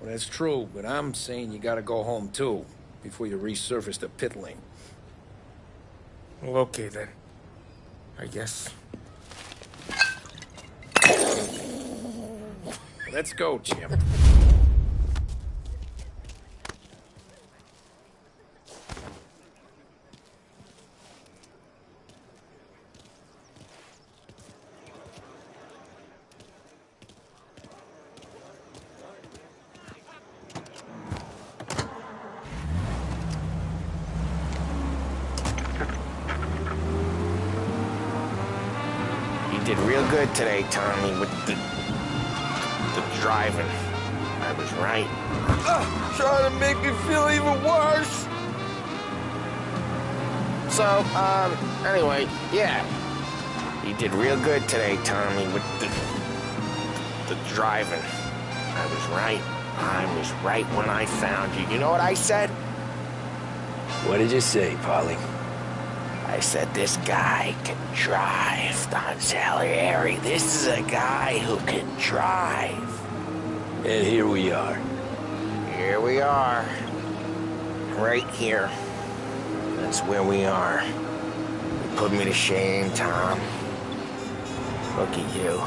Well, that's true, but I'm saying you gotta go home too, before you resurface the pit lane. Well, okay then. I guess. Let's go, Jim. You did real good today, Tommy, with the driving. I was right. Trying to make me feel even worse. So, anyway, yeah. You did real good today, Tommy, with the driving. I was right. I was right when I found you. You know what I said? What did you say, Polly? I said, this guy can drive, Don Salieri. This is a guy who can drive. And here we are. Here we are. Right here. That's where we are. You put me to shame, Tom. Look at you.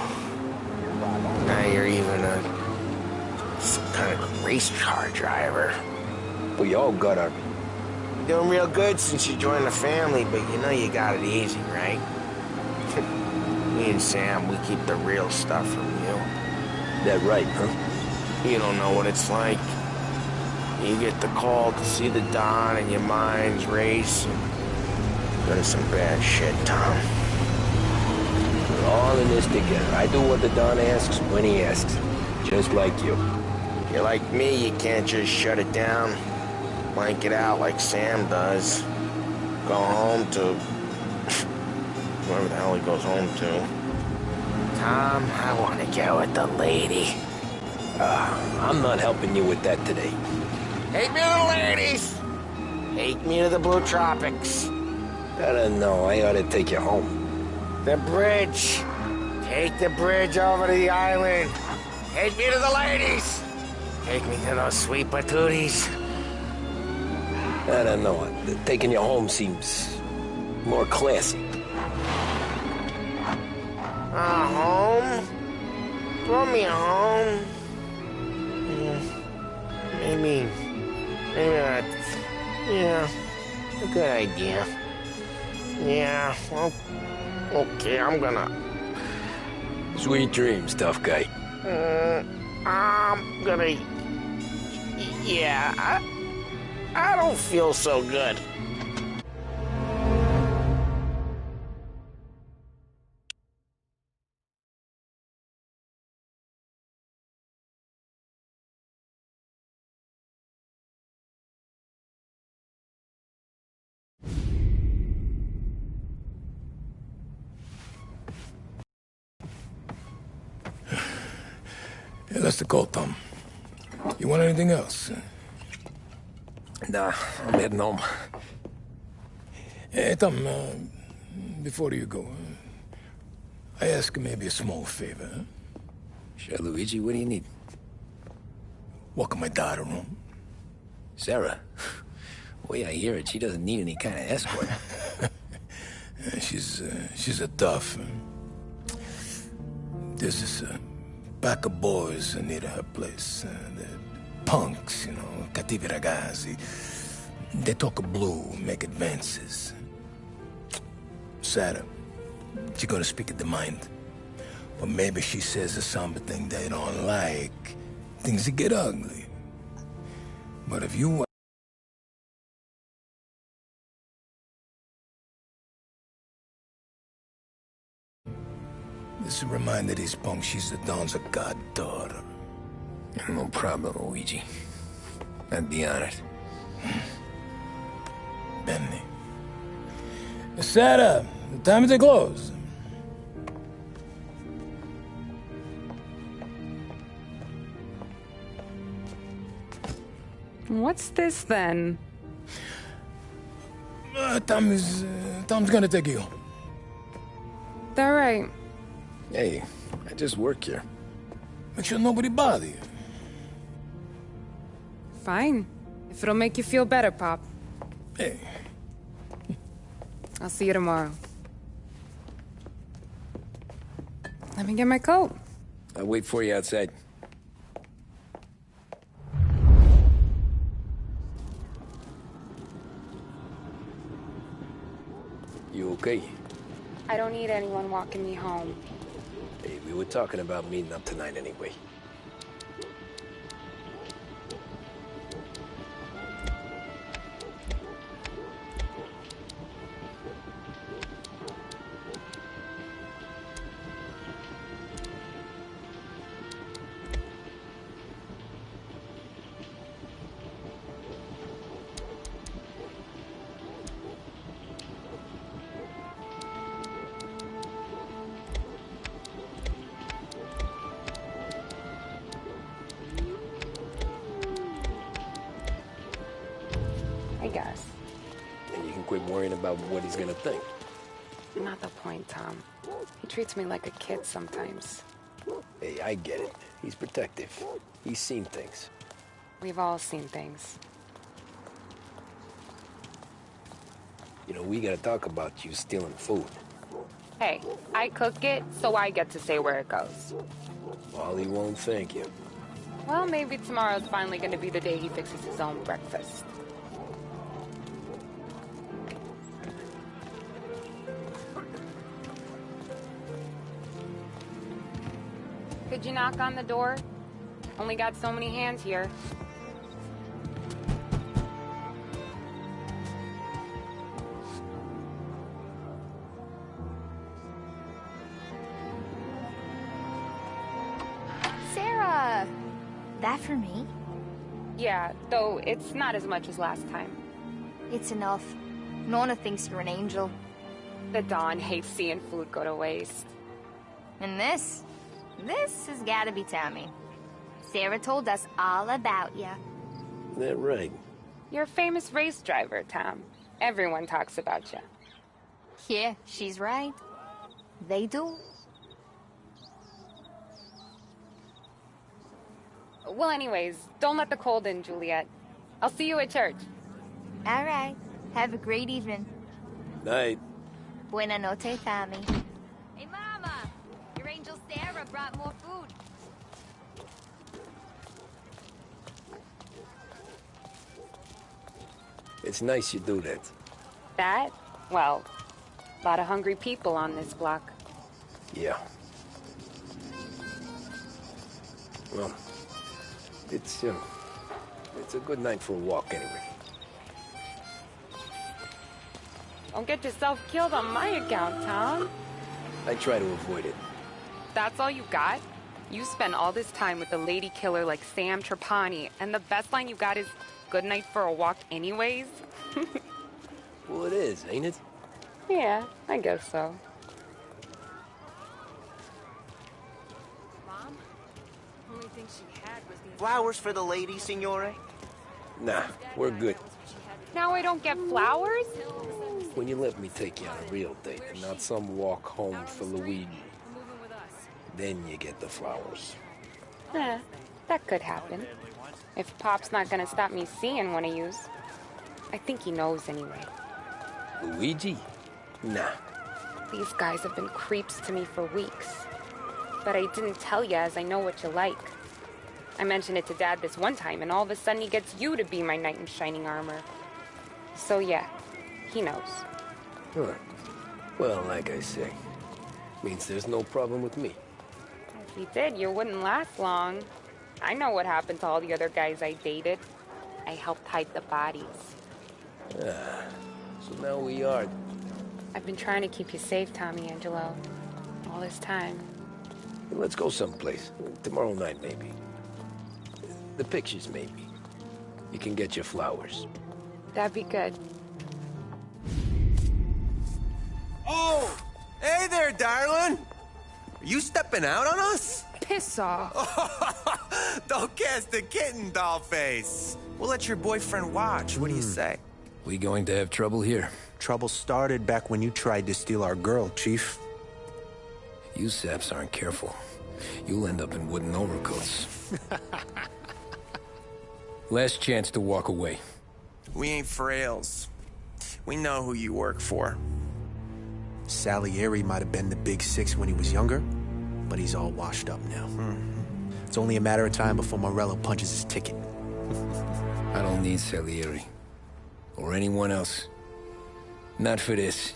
Now you're even some kind of race car driver. We all got our... You're doing real good since you joined the family, but you know you got it easy, right? Me and Sam, we keep the real stuff from you. That right, huh? You don't know what it's like. You get the call to see the Don and your mind's race. Done some bad shit, Tom. We're all in this together. I do what the Don asks when he asks. Just like you. You're like me, you can't just shut it down. Blank it out like Sam does. Go home to... whoever the hell he goes home to. Tom, I want to go with the lady. I'm not helping you with that today. Take me to the ladies! Take me to the Blue Tropics. I don't know. I ought to take you home. The bridge. Take the bridge over to the island. Take me to the ladies. Take me to those sweet patooties. I don't know. Taking you home seems more classy. Home? Throw me home. Maybe that's... yeah, a good idea. Yeah, well, okay, I'm gonna... Sweet dreams, tough guy. I'm gonna... yeah, I don't feel so good. Yeah, that's the call, Tom. You want anything else? Nah, I'm heading home. Hey, Tom, before you go, I ask maybe a small favor. Huh? Sure, Luigi, what do you need? Walk my daughter home. Sarah? The way I hear it, she doesn't need any kind of escort. She's a tough. There's this pack of boys near her place. They're punks, you know, cattivi ragazzi. They talk blue, make advances. Sarah, she's gonna speak at the mind. But maybe she says something they don't like. Things get ugly. But if you Just a reminder these punks she's the Don's a goddaughter. No problem, Luigi. I'd be honored. Benny. Sarah, time to close. What's this then? Tom's gonna take you. All right. Hey, I just work here. Make sure nobody bother you. Fine. If it'll make you feel better, Pop. Hey. I'll see you tomorrow. Let me get my coat. I'll wait for you outside. You okay? I don't need anyone walking me home. Hey, we were talking about meeting up tonight anyway. I guess. And you can quit worrying about what he's gonna think. Not the point, Tom. He treats me like a kid sometimes. Hey, I get it. He's protective. He's seen things. We've all seen things. You know, we gotta talk about you stealing food. Hey, I cook it, so I get to say where it goes. Wally won't thank you. Well, maybe tomorrow's finally gonna be the day he fixes his own breakfast. Could you knock on the door? Only got so many hands here. Sarah! That for me? Yeah, though it's not as much as last time. It's enough. Nona thinks you're an angel. The Don hates seeing food go to waste. And this has gotta be Tommy. Sarah told us all about you. That right? You're a famous race driver, Tom. Everyone talks about you. Yeah, she's right. They do. Well, anyways, don't let the cold in, Juliet. I'll see you at church. All right. Have a great evening. Night. Buena noche, Tommy. Hey, Mama! Your angel Sarah brought more food. It's nice you do that. That? Well, a lot of hungry people on this block. Yeah. Well, it's a good night for a walk anyway. Don't get yourself killed on my account, Tom. I try to avoid it. That's all you got? You spend all this time with a lady killer like Sam Trapani, and the best line you got is, "Good night for a walk anyways"? Well, it is, ain't it? Yeah, I guess so. Mom? Only thing she had was the... Flowers for the lady, signore? Nah, we're good. Now I don't get flowers? When you let me take you on a real date and not some walk home for Luigi, then you get the flowers. That could happen. If Pop's not gonna stop me seeing one of yous. I think he knows anyway. Luigi? Nah. These guys have been creeps to me for weeks. But I didn't tell you as I know what you like. I mentioned it to Dad this one time, and all of a sudden he gets you to be my knight in shining armor. So yeah, he knows. Huh. Well, like I say, means there's no problem with me. If he did, you wouldn't last long. I know what happened to all the other guys I dated. I helped hide the bodies. So now we are... I've been trying to keep you safe, Tommy Angelo. All this time. Let's go someplace. Tomorrow night, maybe. The pictures, maybe. You can get your flowers. That'd be good. Oh! Hey there, darling! Are you stepping out on us? Piss off. Don't cast the kitten, dollface. We'll let your boyfriend watch. What do you say? We going to have trouble here? Trouble started back when you tried to steal our girl, Chief. You saps aren't careful. You'll end up in wooden overcoats. Last chance to walk away. We ain't frails. We know who you work for. Salieri might have been the big six when he was younger, but he's all washed up now. It's only a matter of time before Morello punches his ticket. I don't need Salieri. Or anyone else. Not for this.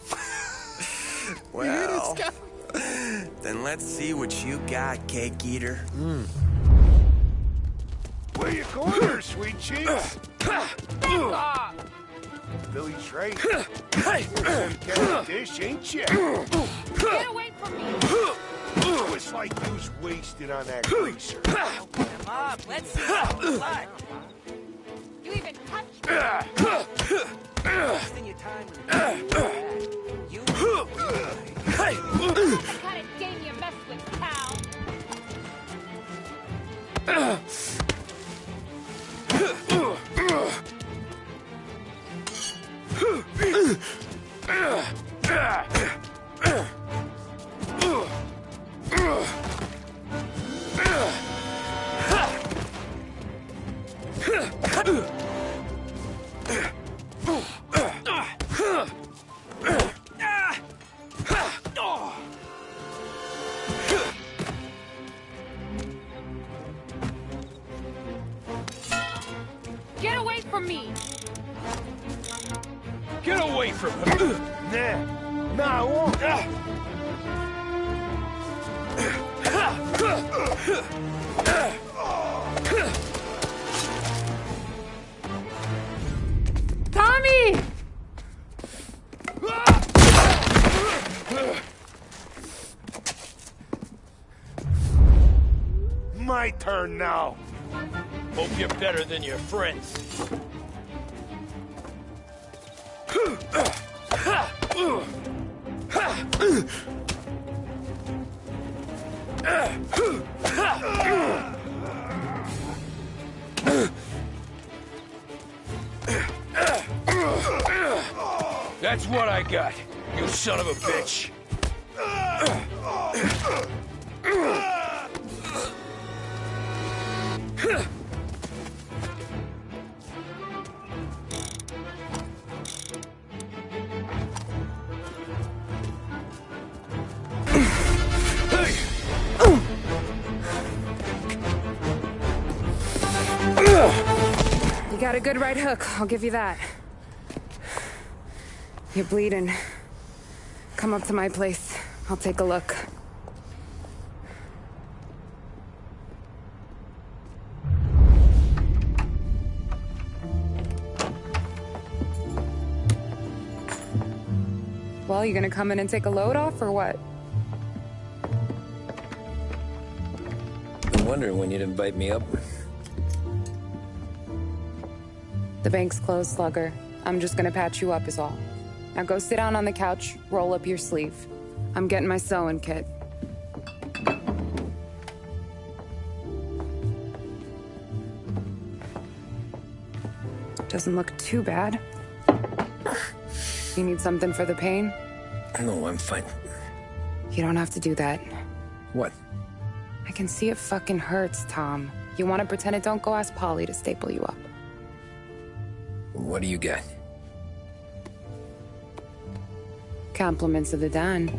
Well, then let's see what you got, cake eater. Where you going there, sweet cheeks? Billy Trey. You're dish, ain't you? Get away from me! It's like you was wasted on that greaser. Open him up. Let's see blood. You even touched me! Wasting your time with you. What kind of game you mess with, pal? Get away from me! Get away from him! Nah, I won't. Tommy! My turn now. Hope you're better than your friends. That's what I got, you son of a bitch. You got a good right hook, I'll give you that. You're bleeding. Come up to my place. I'll take a look. Well, you gonna come in and take a load off, or what? Been wondering when you'd invite me up. The bank's closed, Slugger. I'm just gonna patch you up is all. Now go sit down on the couch, roll up your sleeve. I'm getting my sewing kit. Doesn't look too bad. You need something for the pain? No, I'm fine. You don't have to do that. What? I can see it fucking hurts, Tom. You want to pretend it don't? Go ask Polly to staple you up. What do you got? Compliments of the Don.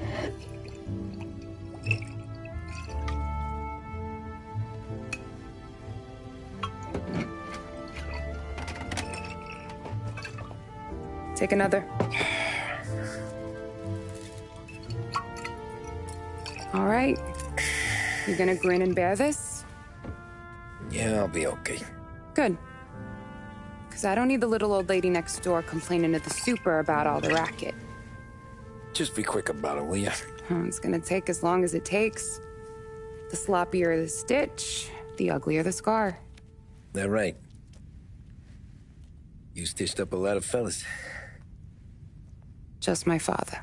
Take another. All right. You gonna grin and bear this? Yeah, I'll be okay. Good. Because I don't need the little old lady next door complaining to the super about all the racket. Just be quick about it, will ya? It's gonna take as long as it takes. The sloppier the stitch, the uglier the scar. That right? You stitched up a lot of fellas. Just my father.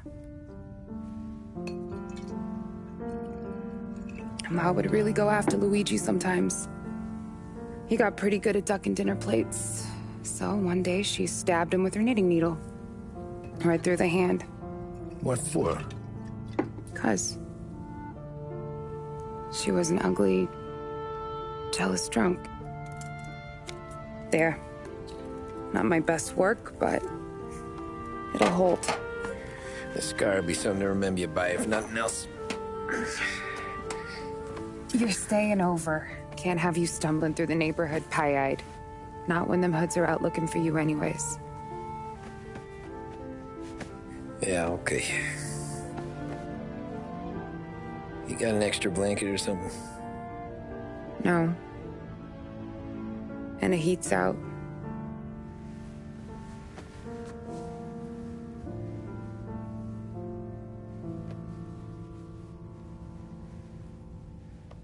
Ma would really go after Luigi sometimes. He got pretty good at ducking dinner plates. So one day she stabbed him with her knitting needle. Right through the hand. What for? 'Cause she was an ugly, jealous drunk. There. Not my best work, but it'll hold. The scar will be something to remember you by, if nothing else. You're staying over. Can't have you stumbling through the neighborhood pie-eyed. Not when them hoods are out looking for you anyways. Yeah, okay. You got an extra blanket or something? No. And the heat's out.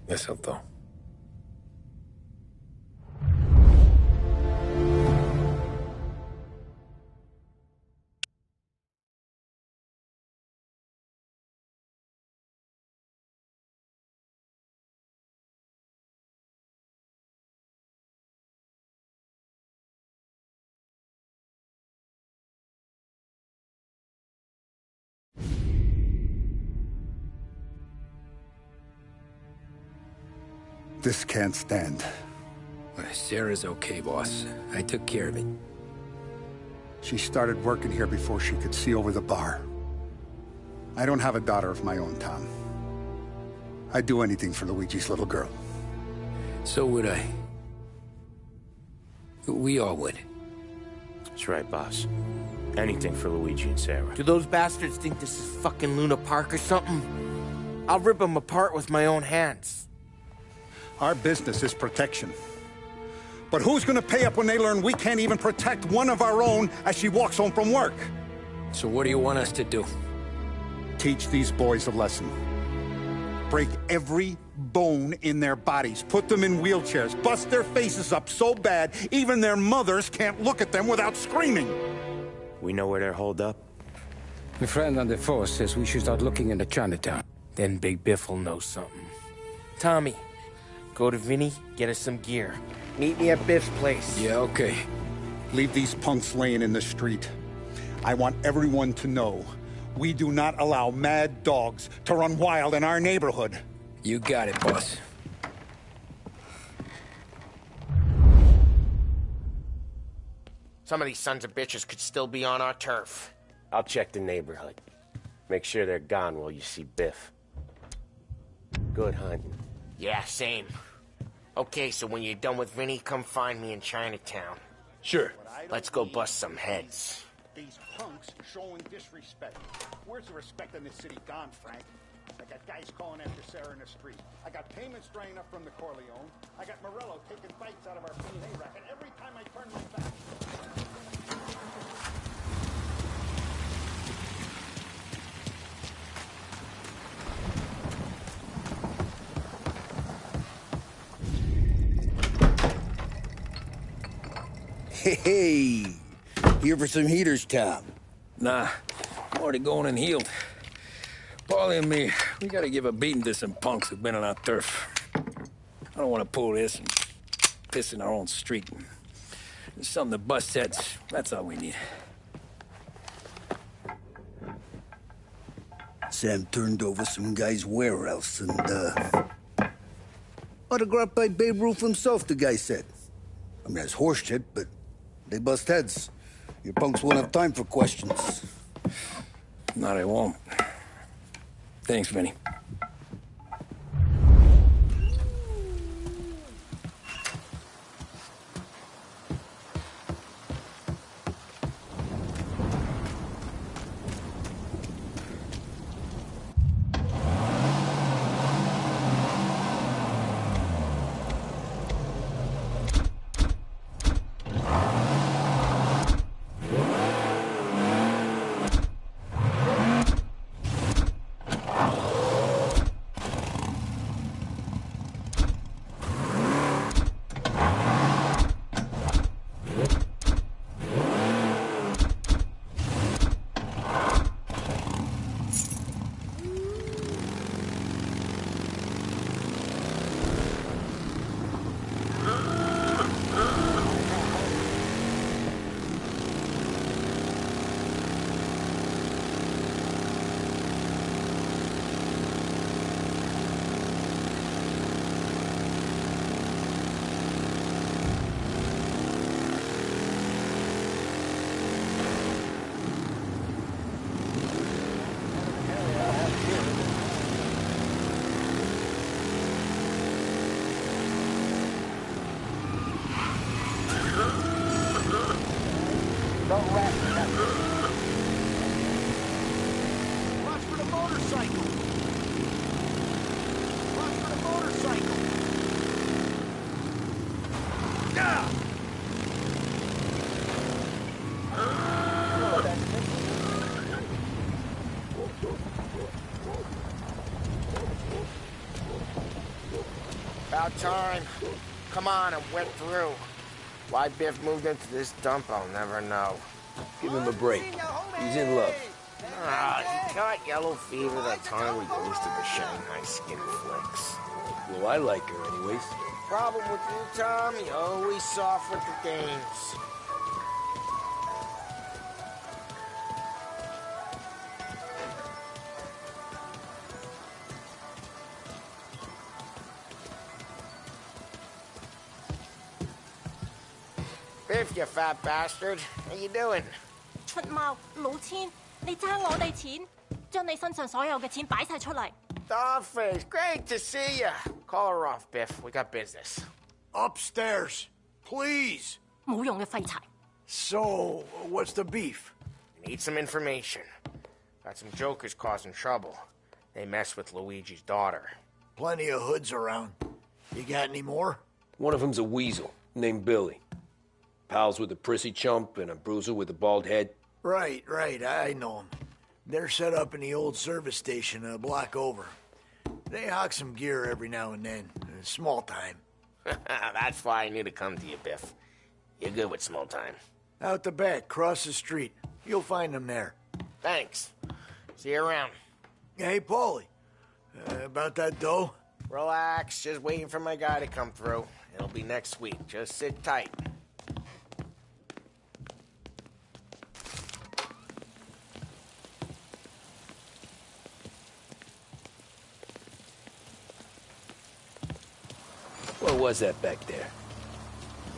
Eso todo. This can't stand. Sarah's okay, boss. I took care of it. She started working here before she could see over the bar. I don't have a daughter of my own, Tom. I'd do anything for Luigi's little girl. So would I. We all would. That's right, boss. Anything for Luigi and Sarah. Do those bastards think this is fucking Luna Park or something? I'll rip them apart with my own hands. Our business is protection. But who's gonna pay up when they learn we can't even protect one of our own as she walks home from work? So what do you want us to do? Teach these boys a lesson. Break every bone in their bodies. Put them in wheelchairs. Bust their faces up so bad, even their mothers can't look at them without screaming. We know where they're holed up? My friend on the force says we should start looking into Chinatown. Then Big Biff will know something. Tommy, go to Vinny, get us some gear. Meet me at Biff's place. Yeah, okay. Leave these punks laying in the street. I want everyone to know we do not allow mad dogs to run wild in our neighborhood. You got it, boss. Some of these sons of bitches could still be on our turf. I'll check the neighborhood. Make sure they're gone while you see Biff. Good hunting. Yeah, same. Okay, so when you're done with Vinny, come find me in Chinatown. Sure. Let's go bust some heads. These punks showing disrespect. Where's the respect in this city gone, Frank? I got guys calling after Sarah in the street. I got payments drying up from the Corleone. I got Morello taking bites out of our P&A racket every time I turn my back. Hey, here for some heaters, Tom? Nah, I'm already going and healed. Paulie and me, we gotta give a beating to some punks who've been on our turf. I don't want to pull this and piss in our own street. There's something to bust heads. That's all we need. Sam turned over some guy's warehouse and, autographed by Babe Ruth himself, the guy said. I mean, that's horse shit, but they bust heads. Your punks won't have time for questions. No, they won't. Thanks, Vinny. About time. Come on, I'm wet through. Why Biff moved into this dump, I'll never know. Give him a break. He's in love. He caught yellow fever that time we boosted the Shanghai skin flicks. Well, I like her anyways. Problem with you, Tom, you always soft with the dames. Biff, you fat bastard. How you doing? 出貓老千，你爭我哋錢，將你身上所有嘅錢擺晒出嚟。Dollface, great to see you. Call her off, Biff. We got business. Upstairs, please. 冇用嘅廢柴。So, what's the beef? Need some information. Got some jokers causing trouble. They mess with Luigi's daughter. Plenty of hoods around. You got any more? One of them's a weasel named Billy. Pals with a prissy chump and a bruiser with a bald head. Right, I know them. They're set up in the old service station a block over. They hawk some gear every now and then. Small time. That's why I knew to come to you, Biff. You're good with small time. Out the back, cross the street. You'll find them there. Thanks. See you around. Hey, Paulie. About that dough? Relax. Just waiting for my guy to come through. It'll be next week. Just sit tight. What was that back there?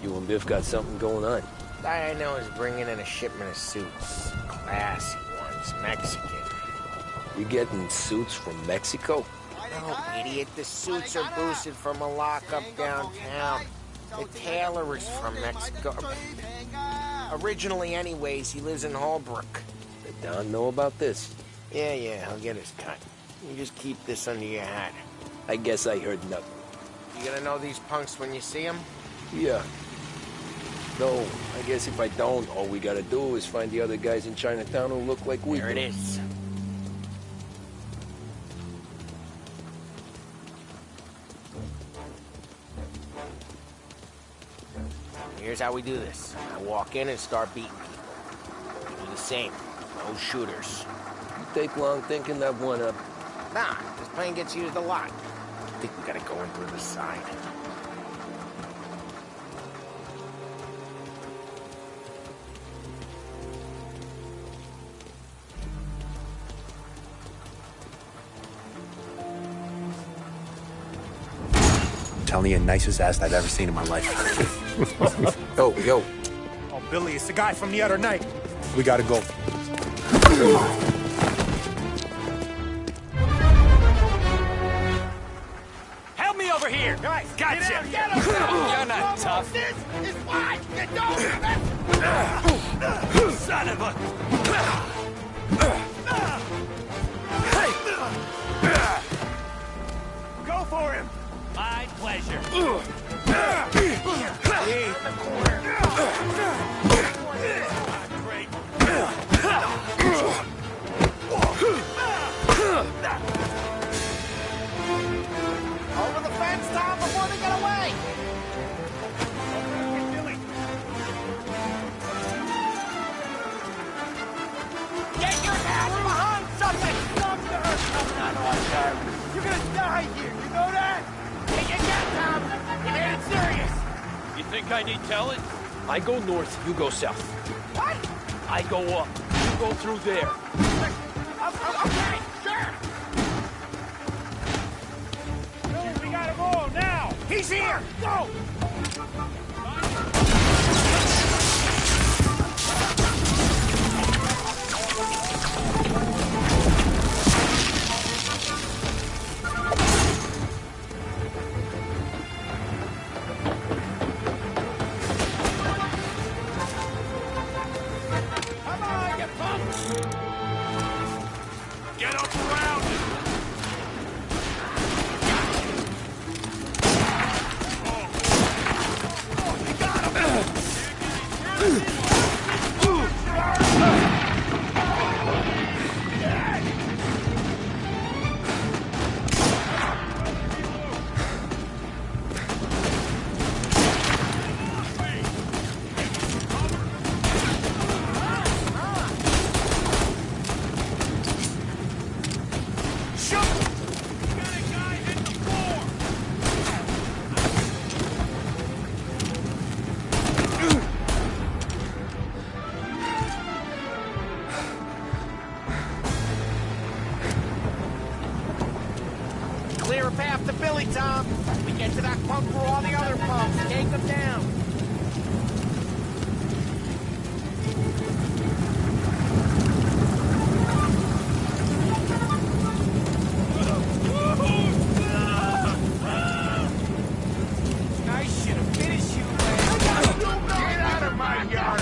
You and Biff got something going on. Guy I know is bringing in a shipment of suits. Classy ones, Mexican. You getting suits from Mexico? No, idiot. The suits are boosted from a lockup downtown. The tailor is from Mexico. Originally, anyways, he lives in Holbrook. Did Don know about this? Yeah, I'll get his cut. You just keep this under your hat. I guess I heard nothing. You gonna know these punks when you see them? Yeah. No, I guess if I don't, all we gotta do is find the other guys in Chinatown who look like we do. There it is. Here's how we do this. I walk in and start beating people. You do the same. No shooters. You take long thinking that one up. Nah, this plane gets used a lot. I think we gotta go in through the side. Telling you, nicest ass I've ever seen in my life. Yo. Oh, Billy, it's the guy from the other night. We gotta go. Help me over here! Guys, gotcha! You're not tough. This is why you don't Son of a... Go for him! My pleasure. Great. Over the fence, Tom, before they get away! Get your hands behind something! You're gonna die here, you know that? Take your gun, Tom! You made it serious! You think I need telling? I go north, you go south. What? I go up, you go through there. Okay, sure! We got him all now! He's here! Go! Get up around him! punk for all the other punks. Take them down. I should have finished you, man. Get out of my yard!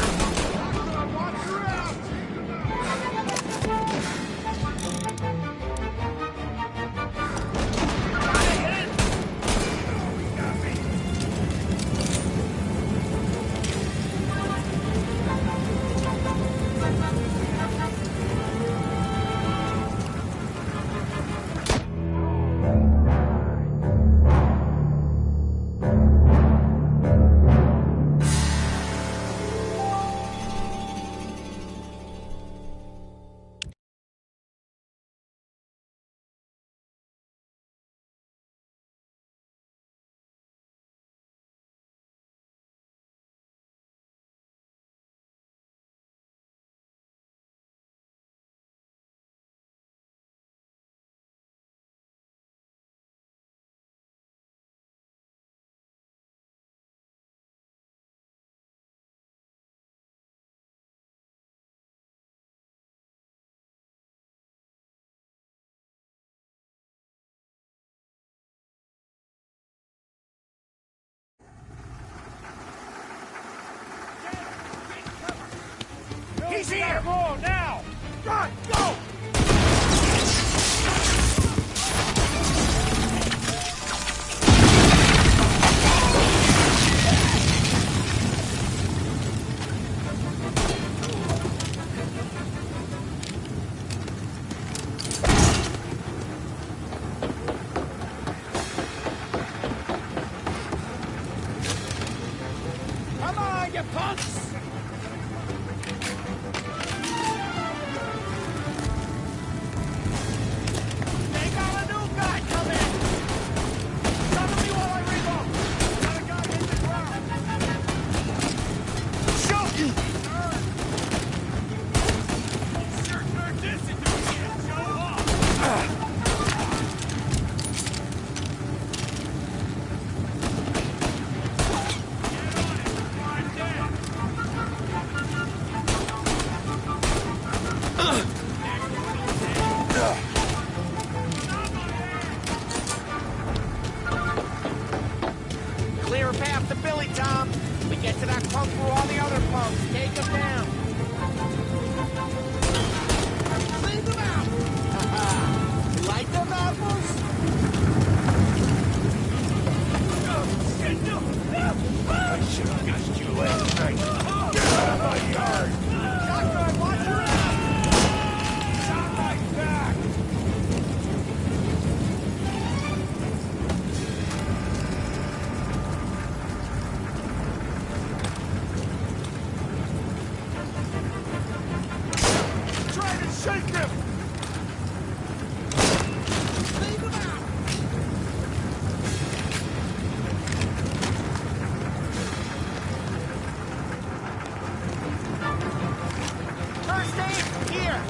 He's here! Go now! Run! Go! Come on, you punks! They got a new guy coming! Cover me while I reload! Got a guy hit the ground! Shoot! Sure turned this into a shit show off! Clear a path to Billy, Tom. We get to that punk for all the other punks. Take him down. Leave them out. Light them apples. I should have guessed you last night. Get out of my yard! Shotgun, watch your ass. Shot my back! Try to shake him! Leave them out. First aid, here.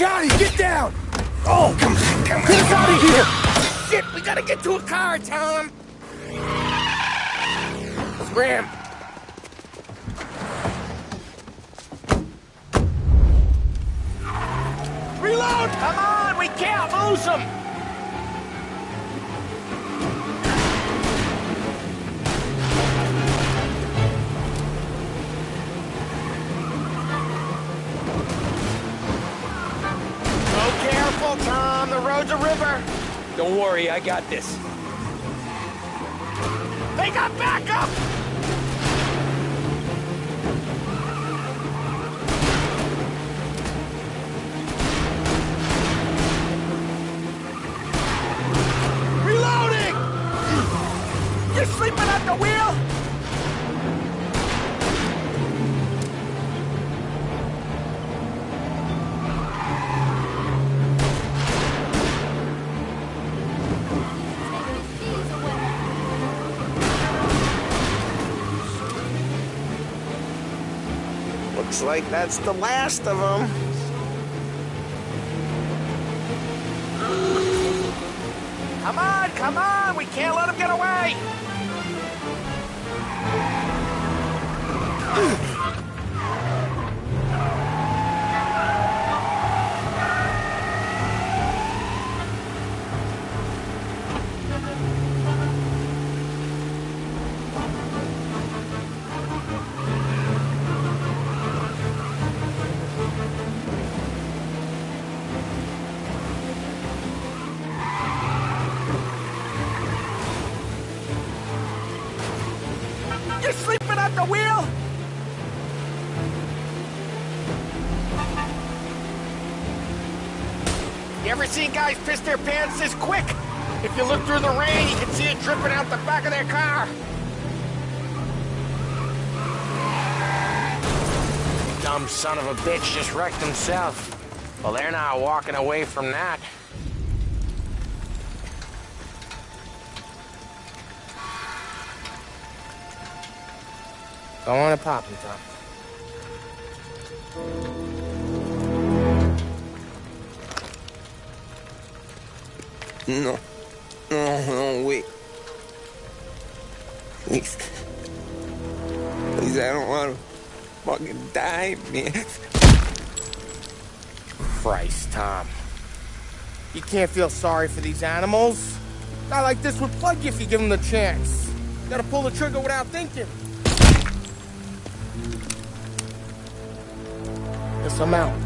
Johnny, get down! Oh, come on. Get us out of here! Shit, we gotta get to a car, Tom! Scram! Reload! Come on, we can't lose him! Go careful, Tom. The road's a river. Don't worry, I got this. They got backup! Reloading! You're sleeping at the wheel? Looks like that's the last of them. Come on! We can't let them get away! You're sleeping at the wheel? You ever seen guys piss their pants this quick? If you look through the rain, you can see it dripping out the back of their car. Dumb son of a bitch just wrecked himself. Well, they're not walking away from that. Go on and pop him, Tom. No, wait. Please. Please, I don't want to fucking die, man. Christ, Tom. You can't feel sorry for these animals. A guy like this would plug you if you give him the chance. You gotta pull the trigger without thinking. Guess I'm out.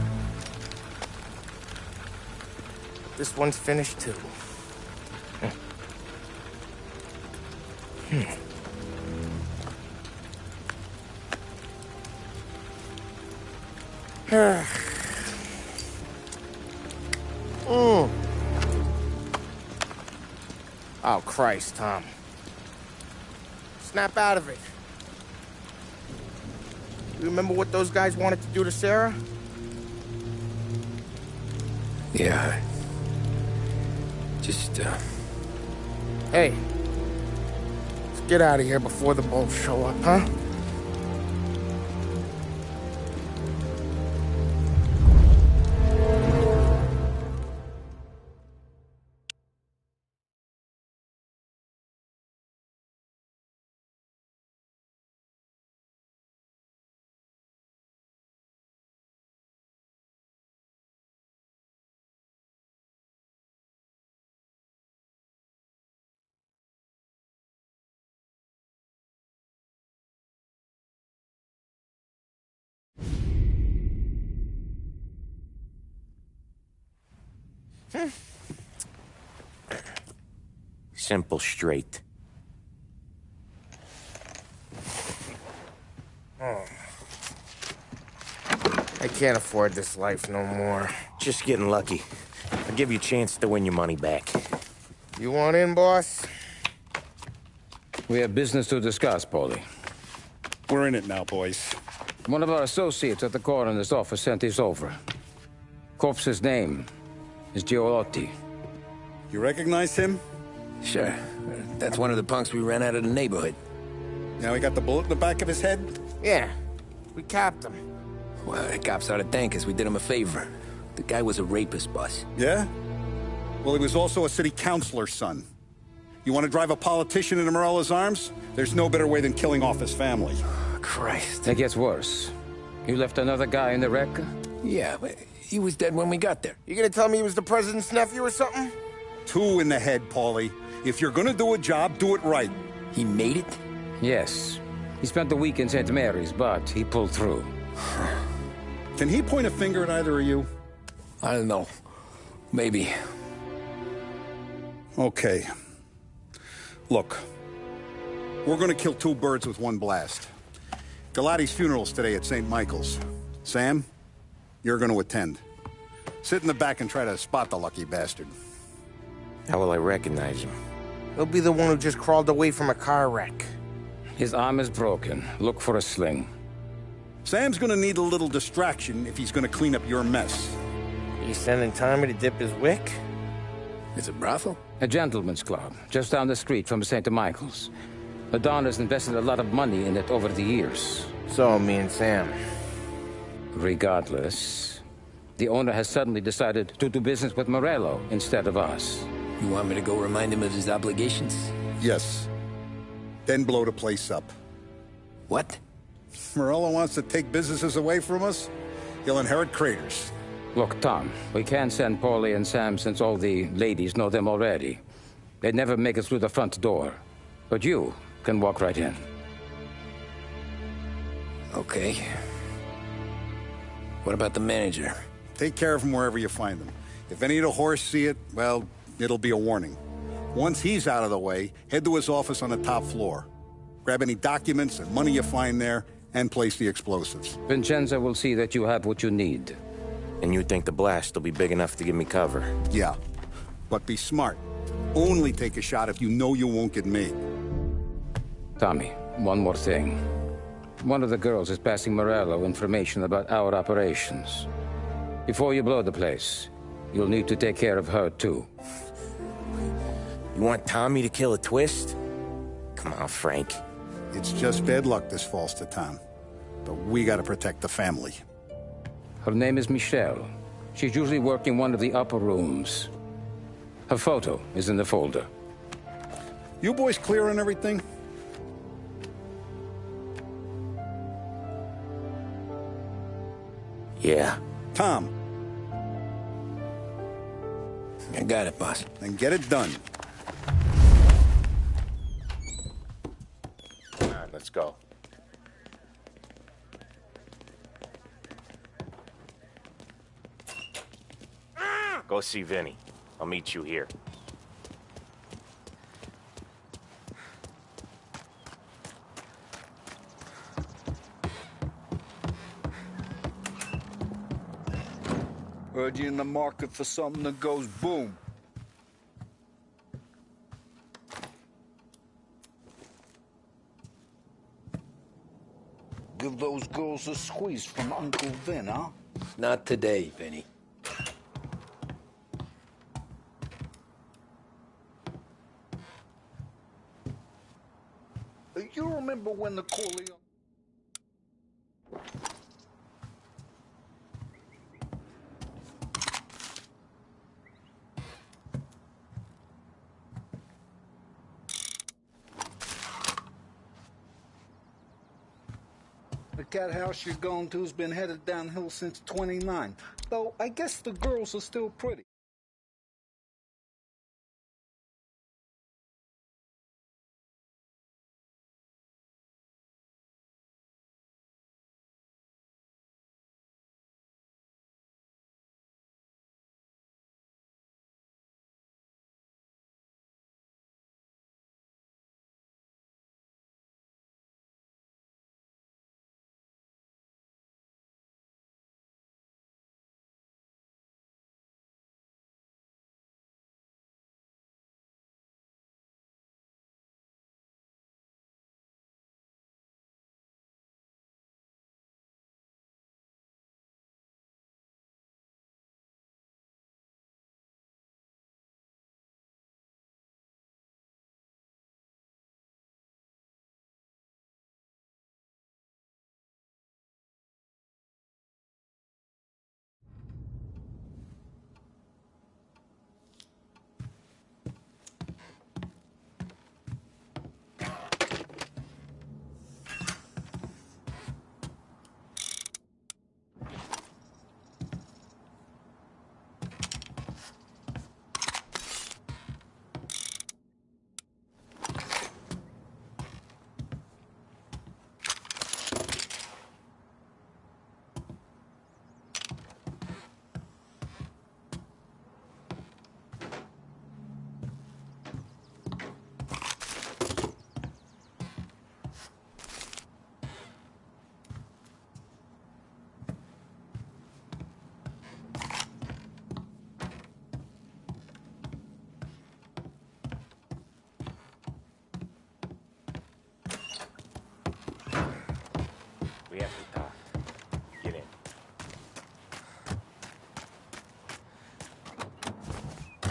This one's finished too. Oh, Christ, Tom. Snap out of it. You remember what those guys wanted to do to Sarah? Yeah. Just, Hey. Let's get out of here before the bulls show up, huh? Simple, straight. I can't afford this life no more. Just getting lucky. I'll give you a chance to win your money back. You want in, boss? We have business to discuss, Paulie. We're in it now, boys. One of our associates at the coroner's office sent this over. Corpse's name is Giolotti. You recognize him? Sure. That's one of the punks we ran out of the neighborhood. Now he got the bullet in the back of his head? Yeah. We capped him. Well, the cops ought to thank us. We did him a favor. The guy was a rapist, boss. Yeah? Well, he was also a city councilor's son. You want to drive a politician into Morella's arms? There's no better way than killing off his family. Christ. It gets worse. You left another guy in the wreck? Yeah, but he was dead when we got there. You gonna tell me he was the president's nephew or something? 2 in the head, Paulie. If you're gonna do a job, do it right. He made it? Yes. He spent the week in St. Mary's, but he pulled through. Can he point a finger at either of you? I don't know. Maybe. Okay. Look, we're gonna kill 2 birds with 1 blast. Galati's funeral's today at St. Michael's. Sam, you're gonna attend. Sit in the back and try to spot the lucky bastard. How will I recognize him? He'll be the one who just crawled away from a car wreck. His arm is broken. Look for a sling. Sam's gonna need a little distraction if he's gonna clean up your mess. You sending Tommy to dip his wick? It's a brothel? A gentleman's club, just down the street from St. Michael's. The Don has invested a lot of money in it over the years. So, me and Sam. Regardless, the owner has suddenly decided to do business with Morello instead of us. You want me to go remind him of his obligations? Yes. Then blow the place up. What? Morello wants to take businesses away from us? He'll inherit craters. Look, Tom, we can't send Paulie and Sam since all the ladies know them already. They'd never make it through the front door. But you can walk right in. Okay. What about the manager? Take care of him wherever you find him. If any of the horse see it, well, it'll be a warning. Once he's out of the way, head to his office on the top floor. Grab any documents and money you find there, and place the explosives. Vincenzo will see that you have what you need. And you think the blast will be big enough to give me cover? Yeah, but be smart. Only take a shot if you know you won't get made. Tommy, one more thing. One of the girls is passing Morello information about our operations. Before you blow the place, you'll need to take care of her, too. You want Tommy to kill a twist? Come on, Frank. It's just bad luck this falls to Tom. But we gotta protect the family. Her name is Michelle. She's usually working one of the upper rooms. Her photo is in the folder. You boys clear on everything? Yeah. Tom. I got it, boss. Then get it done. Come on, let's go. Go see Vinny. I'll meet you here. Heard you in the market for something that goes boom. Give those girls a squeeze from Uncle Vin, huh? Not today, Vinny. You remember when the Corleone... The cat house you're going to's been headed downhill since 29. Though I guess the girls are still pretty.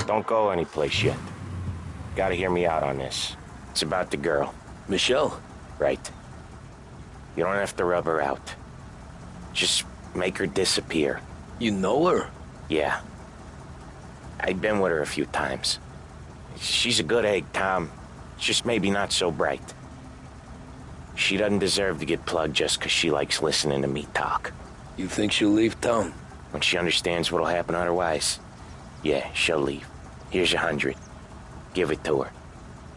Don't go anyplace yet. Gotta hear me out on this. It's about the girl. Michelle? Right. You don't have to rub her out. Just make her disappear. You know her? Yeah. I've been with her a few times. She's a good egg, Tom. Just maybe not so bright. She doesn't deserve to get plugged just 'cause she likes listening to me talk. You think she'll leave town? When she understands what'll happen otherwise, yeah, she'll leave. Here's 100. Give it to her.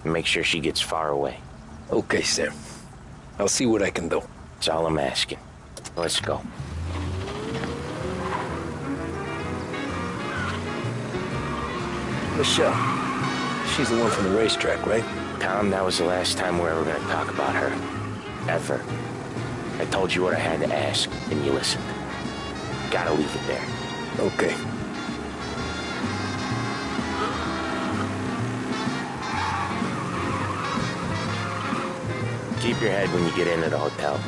And make sure she gets far away. Okay, Sam. I'll see what I can do. That's all I'm asking. Let's go. Michelle. She's the one from the racetrack, right? Tom, that was the last time we were ever gonna talk about her. Ever. I told you what I had to ask, and you listened. Gotta leave it there. Okay. Keep your head when you get into the hotel.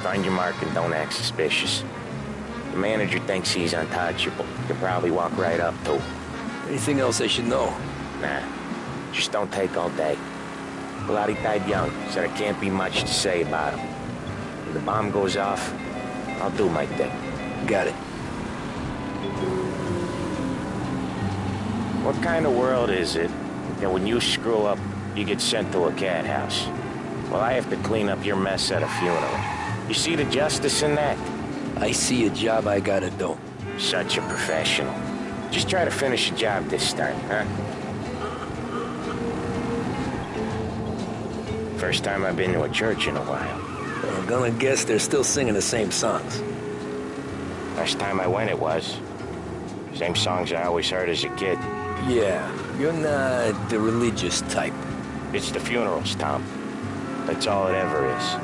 Find your mark and don't act suspicious. The manager thinks he's untouchable. You'll probably walk right up to him. Anything else I should know? Nah. Just don't take all day. Bloody died young, so there can't be much to say about him. If the bomb goes off, I'll do my thing. Got it. What kind of world is it that when you screw up, you get sent to a cat house? Well, I have to clean up your mess at a funeral. You see the justice in that? I see a job I gotta do. Such a professional. Just try to finish the job this time, huh? First time I've been to a church in a while. I'm gonna guess they're still singing the same songs. Last time I went it was. Same songs I always heard as a kid. Yeah, you're not the religious type. It's the funerals, Tom. That's all it ever is.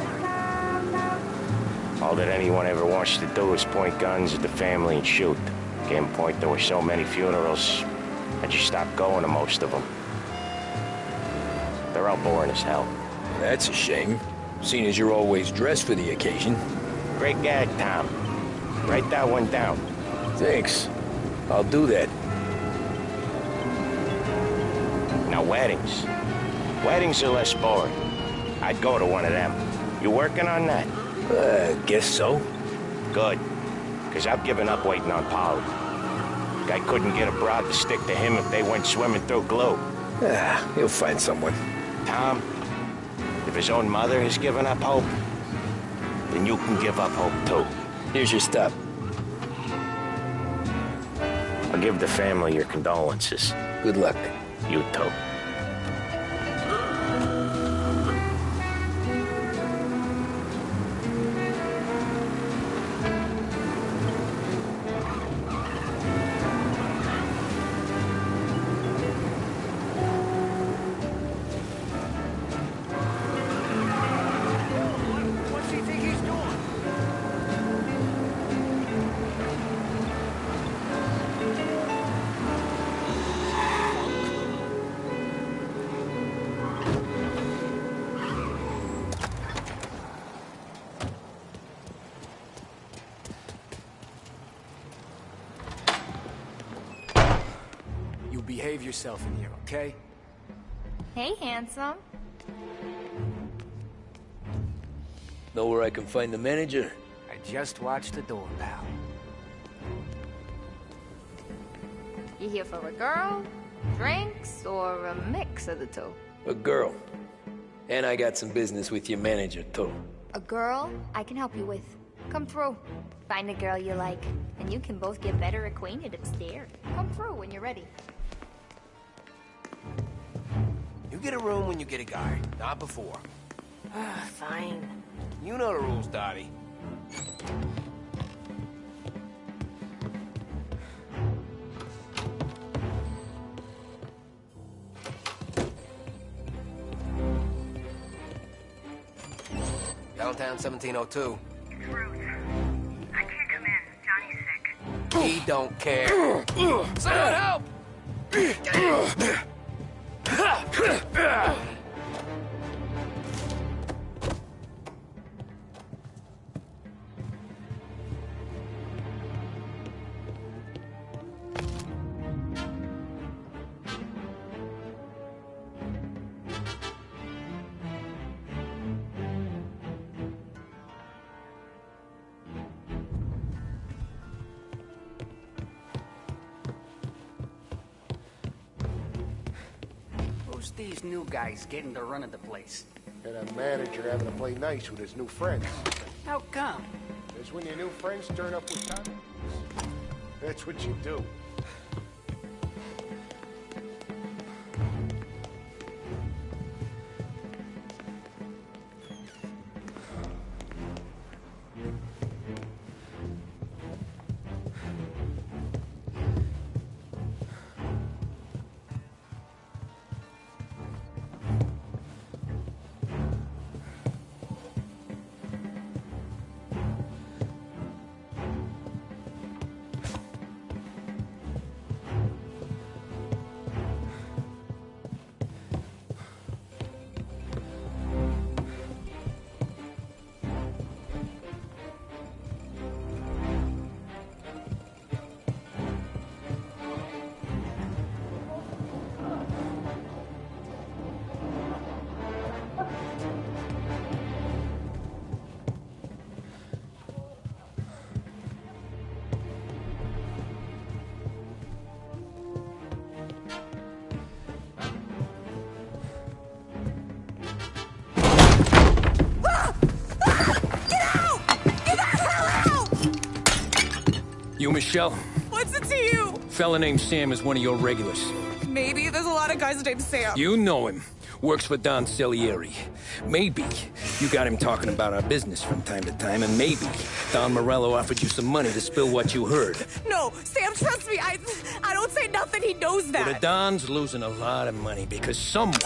All that anyone ever wants to do is point guns at the family and shoot. Came a point there were so many funerals, I just stopped going to most of them. They're all boring as hell. That's a shame, seeing as you're always dressed for the occasion. Great gag, Tom. Write that one down. Thanks. I'll do that. Now, weddings. Weddings are less boring. I'd go to one of them. You working on that? Guess so. Good. Because I've given up waiting on Polly. Guy couldn't get a broad to stick to him if they went swimming through glue. He'll find someone. Tom, if his own mother has given up hope, then you can give up hope too. Here's your stop. I'll give the family your condolences. Good luck. You too. Behave yourself in here, okay? Hey, handsome. Know where I can find the manager? I just watched the door, pal. You here for a girl, drinks, or a mix of the two? A girl. And I got some business with your manager, too. A girl I can help you with. Come through. Find a girl you like, and you can both get better acquainted upstairs. Come through when you're ready. You get a room when you get a guy, not before. Fine. You know the rules, Dottie. Downtown 1702. It's Ruth. I can't come in. Johnny's sick. He don't care. Someone help! these new guys getting the run of the place? And a manager having to play nice with his new friends. How come? It's when your new friends turn up with Tommy. That's what you do. You, Michelle? What's it to you? Fella named Sam is one of your regulars. Maybe there's a lot of guys named Sam. You know him. Works for Don Celieri. Maybe you got him talking about our business from time to time, and maybe Don Morello offered you some money to spill what you heard. No, Sam, trust me. I don't say nothing. He knows that. Well, the Don's losing a lot of money because someone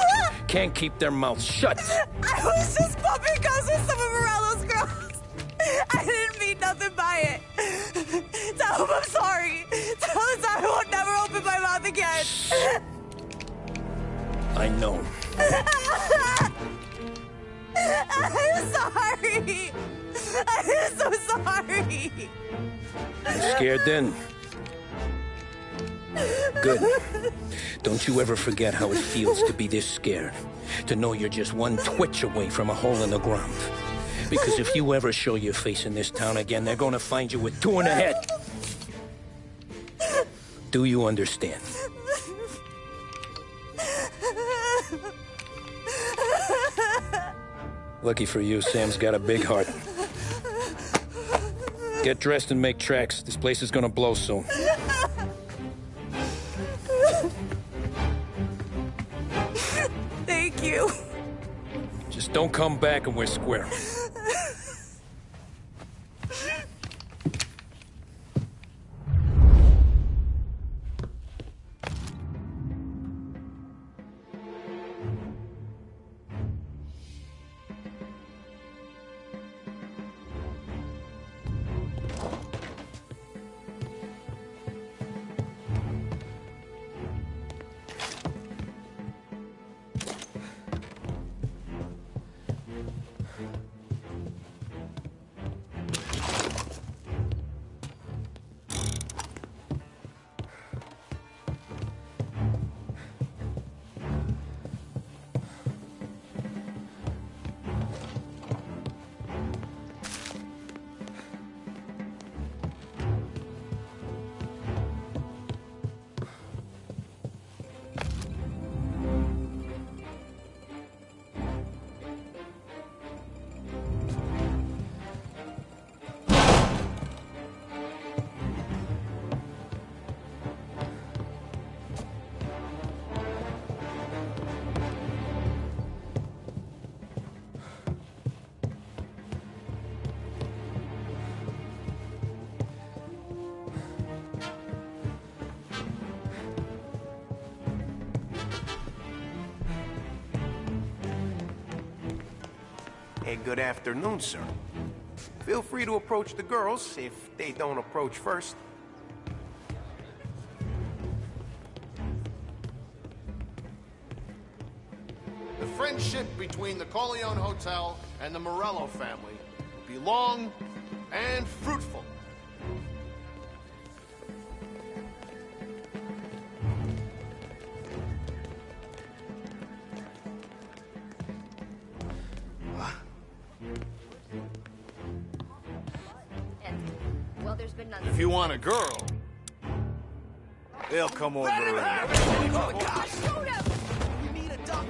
can't keep their mouths shut. I was just bumping gums with some of Morello's girls. I didn't mean nothing by it. Tell him I'm sorry. Tell him I won't never open my mouth again. I know. I'm sorry. I'm so sorry. You scared then? Good. Don't you ever forget how it feels to be this scared. To know you're just one twitch away from a hole in the ground. Because if you ever show your face in this town again, they're gonna find you with two in the head. Do you understand? Lucky for you, Sam's got a big heart. Get dressed and make tracks. This place is gonna blow soon. Thank you. Just don't come back and we're square. Hey, good afternoon, sir. Feel free to approach the girls if they don't approach first. The friendship between the Corleone Hotel and the Morello family will be long and fruitful. Well, there's been none. If you want a girl, they'll come over and... Oh, God, shoot him! You need a duck.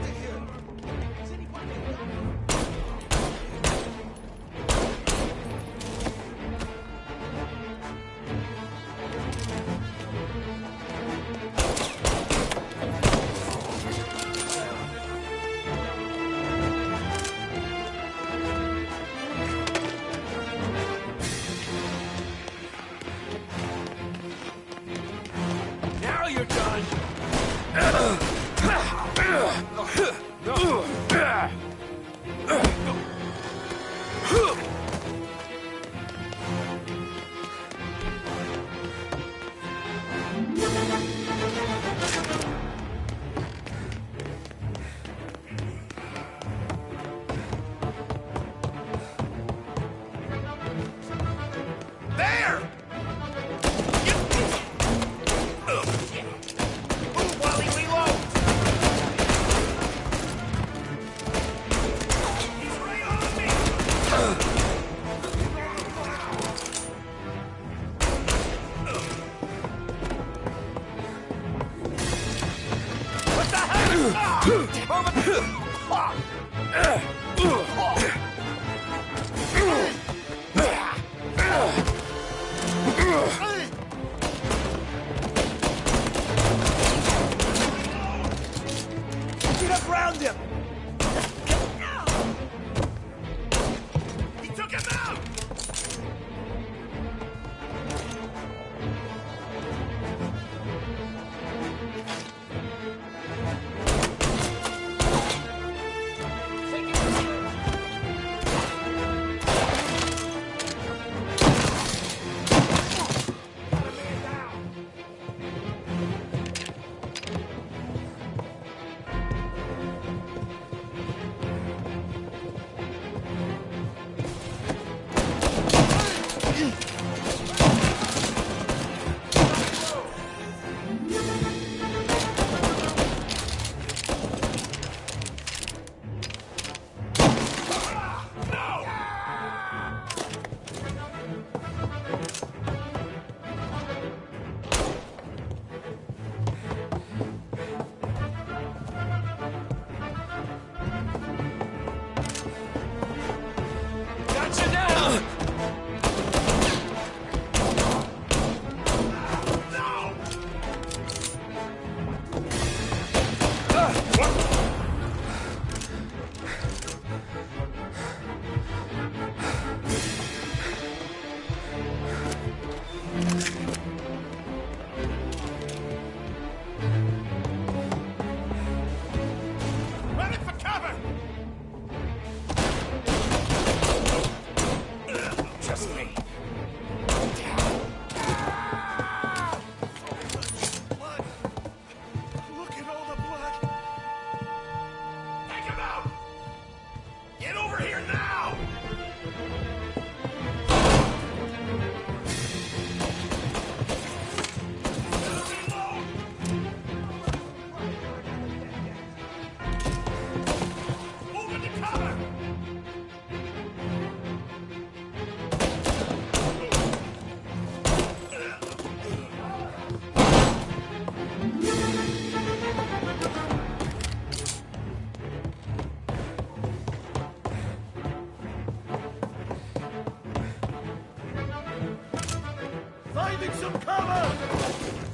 Finding some cover!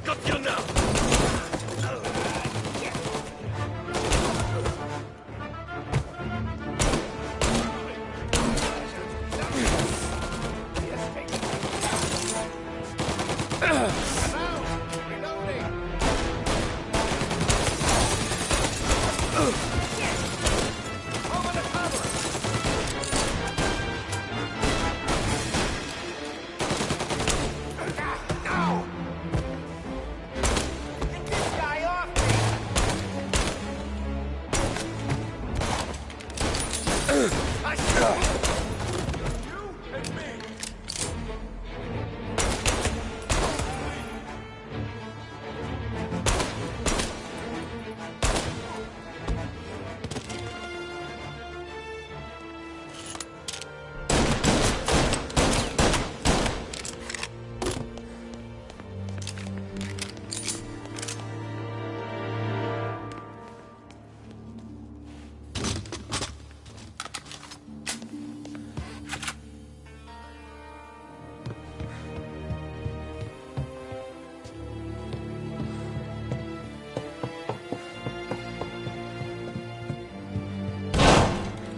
Got you now!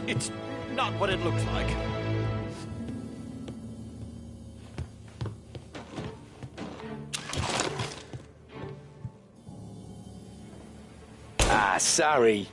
It's not what it looks like. Ah, sorry.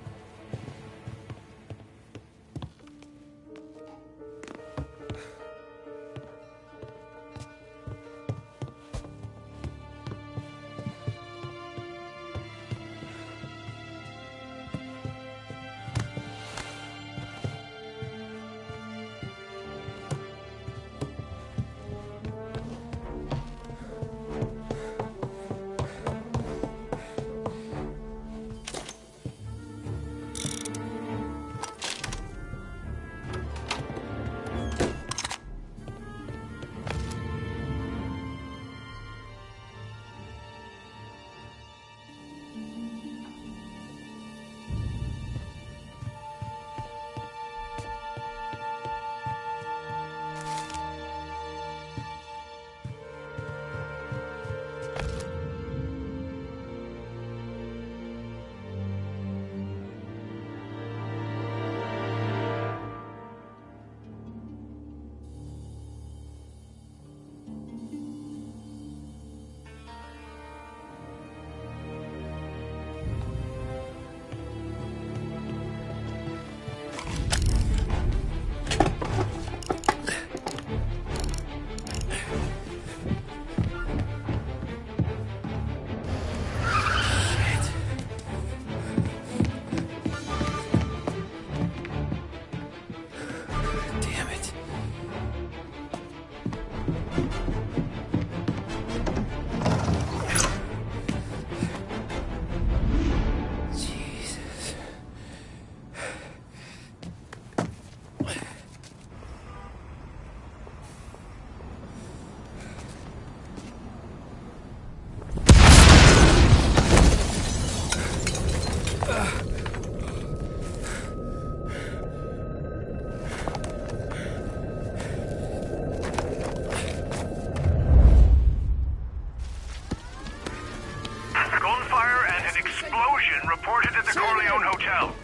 Reported at the Corleone Hotel.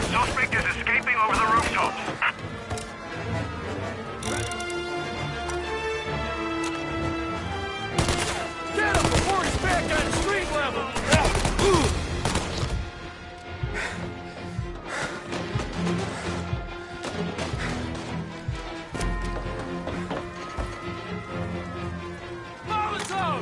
Suspect is escaping over the rooftops. Get him before he's back on street level! Molotov!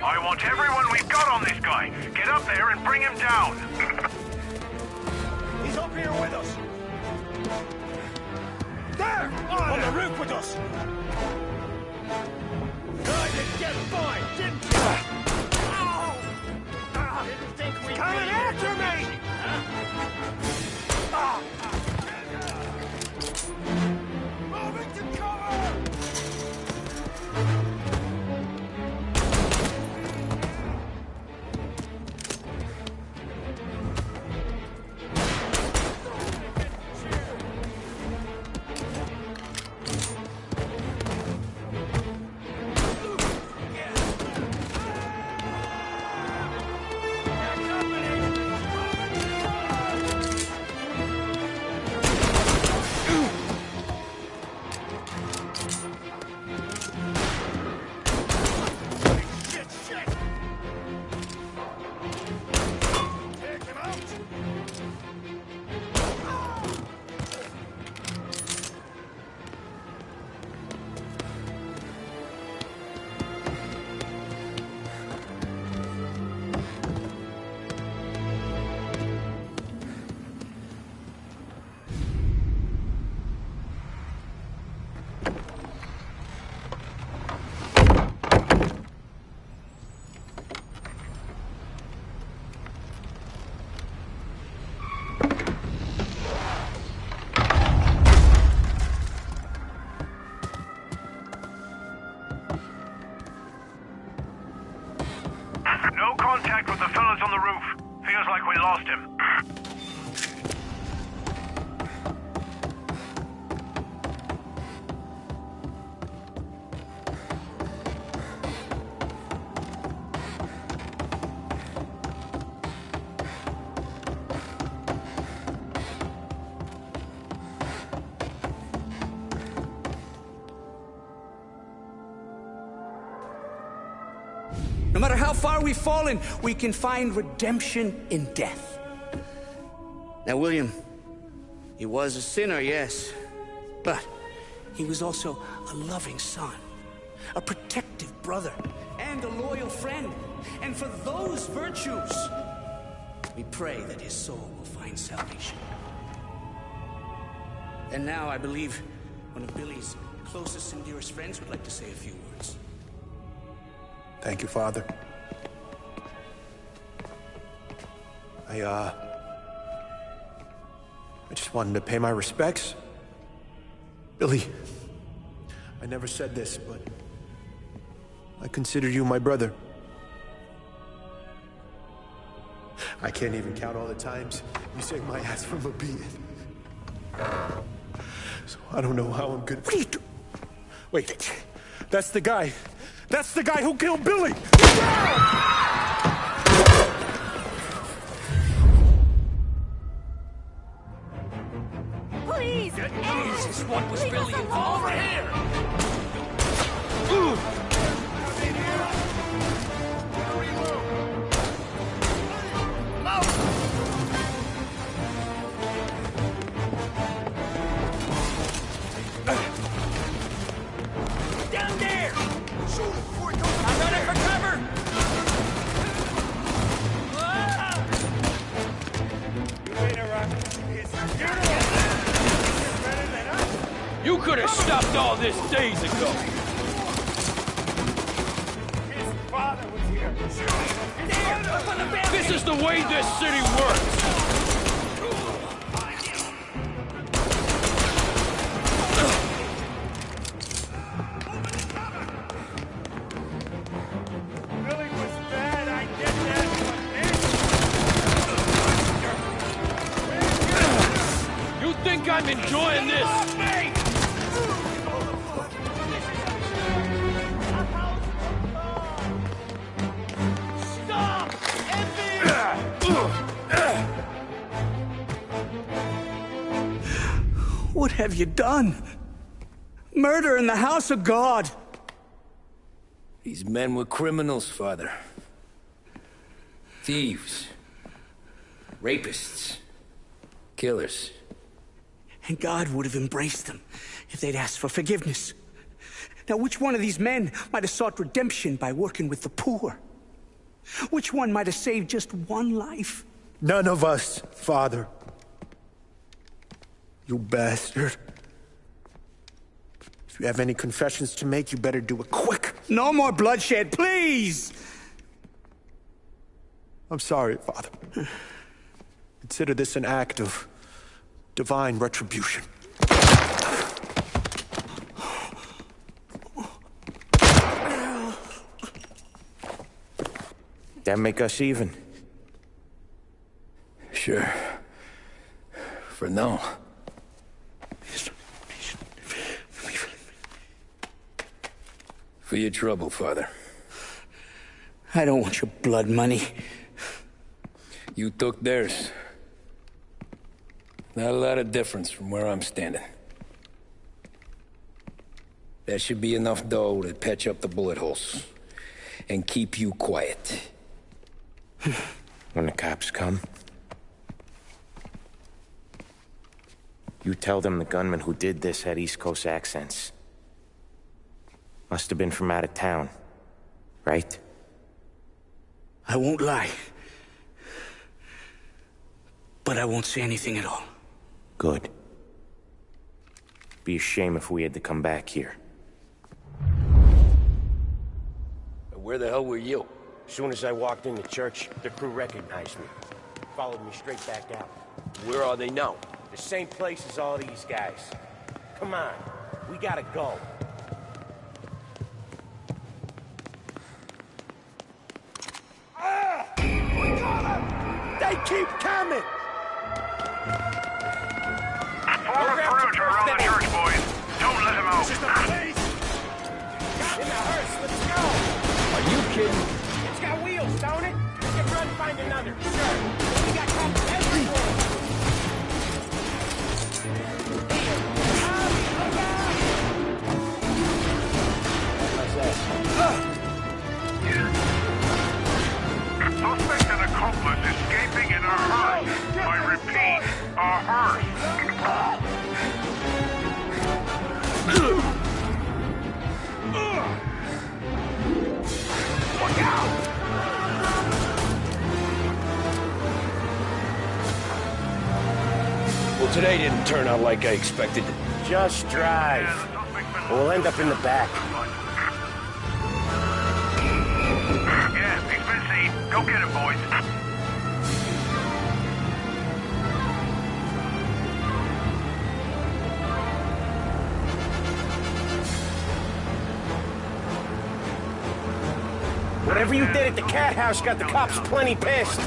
I want everyone we've got on this guy. Get up there and bring him down. He's up here with us. There! On the roof with us. Tried to get by, didn't you? Ow! Didn't think we'd coming after me! Moving to cover! No contact with the fellas on the roof. Feels like we lost him. No matter how far we've fallen, we can find redemption in death. Now, William, he was a sinner, yes, but he was also a loving son, a protective brother, and a loyal friend. And for those virtues, we pray that his soul will find salvation. And now I believe one of Billy's closest and dearest friends would like to say a few words. Thank you, Father. I just wanted to pay my respects. Billy, I never said this, but I consider you my brother. I can't even count all the times you saved my ass from a beating. So I don't know how I'm gonna... What are you doing? Wait, that's the guy. That's the guy who killed Billy! Please! Jesus, what was Billy involved in? Here! Down there! Shoot it before he comes. I'm running for cover! You could have stopped all this days ago. His father was here. This is the way this city works. Billy was bad, I get that, but you think I'm enjoying this? What have you done? Murder in the house of God. These men were criminals, Father. Thieves. Rapists. Killers. And God would have embraced them if they'd asked for forgiveness. Now, which one of these men might have sought redemption by working with the poor? Which one might have saved just one life? None of us, Father. You bastard. If you have any confessions to make, you better do it quick. No more bloodshed, please! I'm sorry, Father. Consider this an act of divine retribution. That make us even? Sure. For now. For your trouble, Father. I don't want your blood money. You took theirs. Not a lot of difference from where I'm standing. That should be enough dough to patch up the bullet holes. And keep you quiet. When the cops come, you tell them the gunman who did this had East Coast accents. Must have been from out of town, right? I won't lie. But I won't say anything at all. Good. Be a shame if we had to come back here. Where the hell were you? As soon as I walked in the church, the crew recognized me. Followed me straight back out. Where are they now? The same place as all these guys. Come on, we gotta go. We got them! They keep coming! Form a perimeter around the church, boys. Don't let them out. This is the place! In the hearse, let's go! Are you kidding? It's got wheels, don't it? We can run find another. Sure. We got cops everywhere. Suspect and accomplice escaping in a hearse. I repeat, a hearse. Look out! Well, today didn't turn out like I expected. Just drive. We'll end up in the back. Yeah, he's been seen. Go get him, boys. Whatever you did at the cat house got the cops plenty pissed.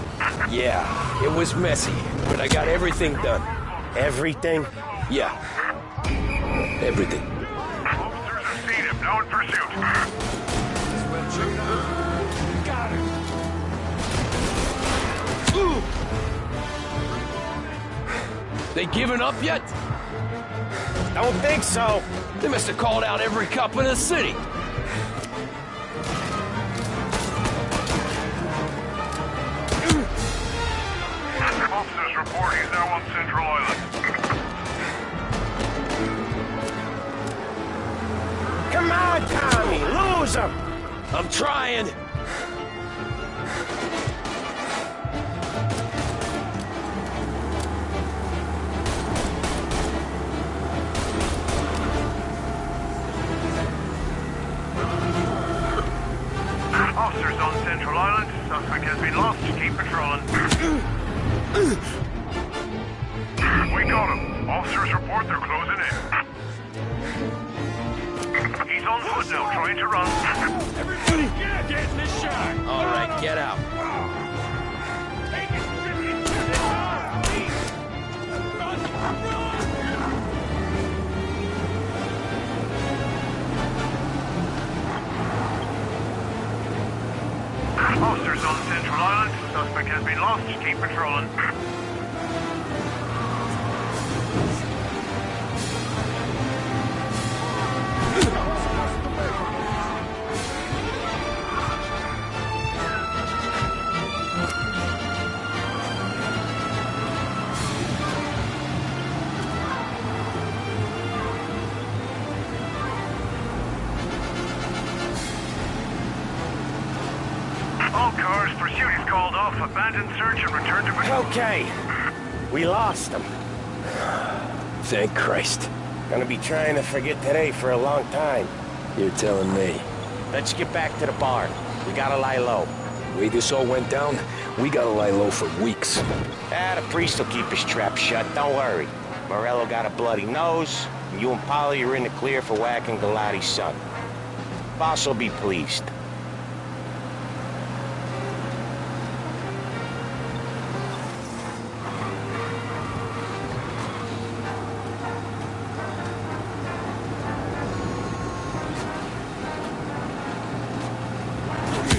Yeah, it was messy, but I got everything done. Everything? Yeah. Everything. Officers have seen him. Now in pursuit. Got her. They giving up yet? Don't think so. They must have called out every cop in the city. Officers report he's now on Central Island. Come on, Tommy, lose him. I'm trying. Officers on Central Island. Suspect has been lost. Keep patrolling. We got him. Officers report they're closing in. He's on foot now, trying to run. Everybody get in the shot. All right, get out. Take it. Run. Officers on Central Island. Suspect has been lost. Keep patrolling. All cars, pursuit is called off. Abandon search and return to patrol. Okay. We lost him. Thank Christ. Gonna be trying to forget today for a long time. You're telling me. Let's get back to the bar. We gotta lie low. The way this all went down, we gotta lie low for weeks. The priest will keep his trap shut, don't worry. Morello got a bloody nose, and you and Polly are in the clear for whacking Galati's son. Boss will be pleased.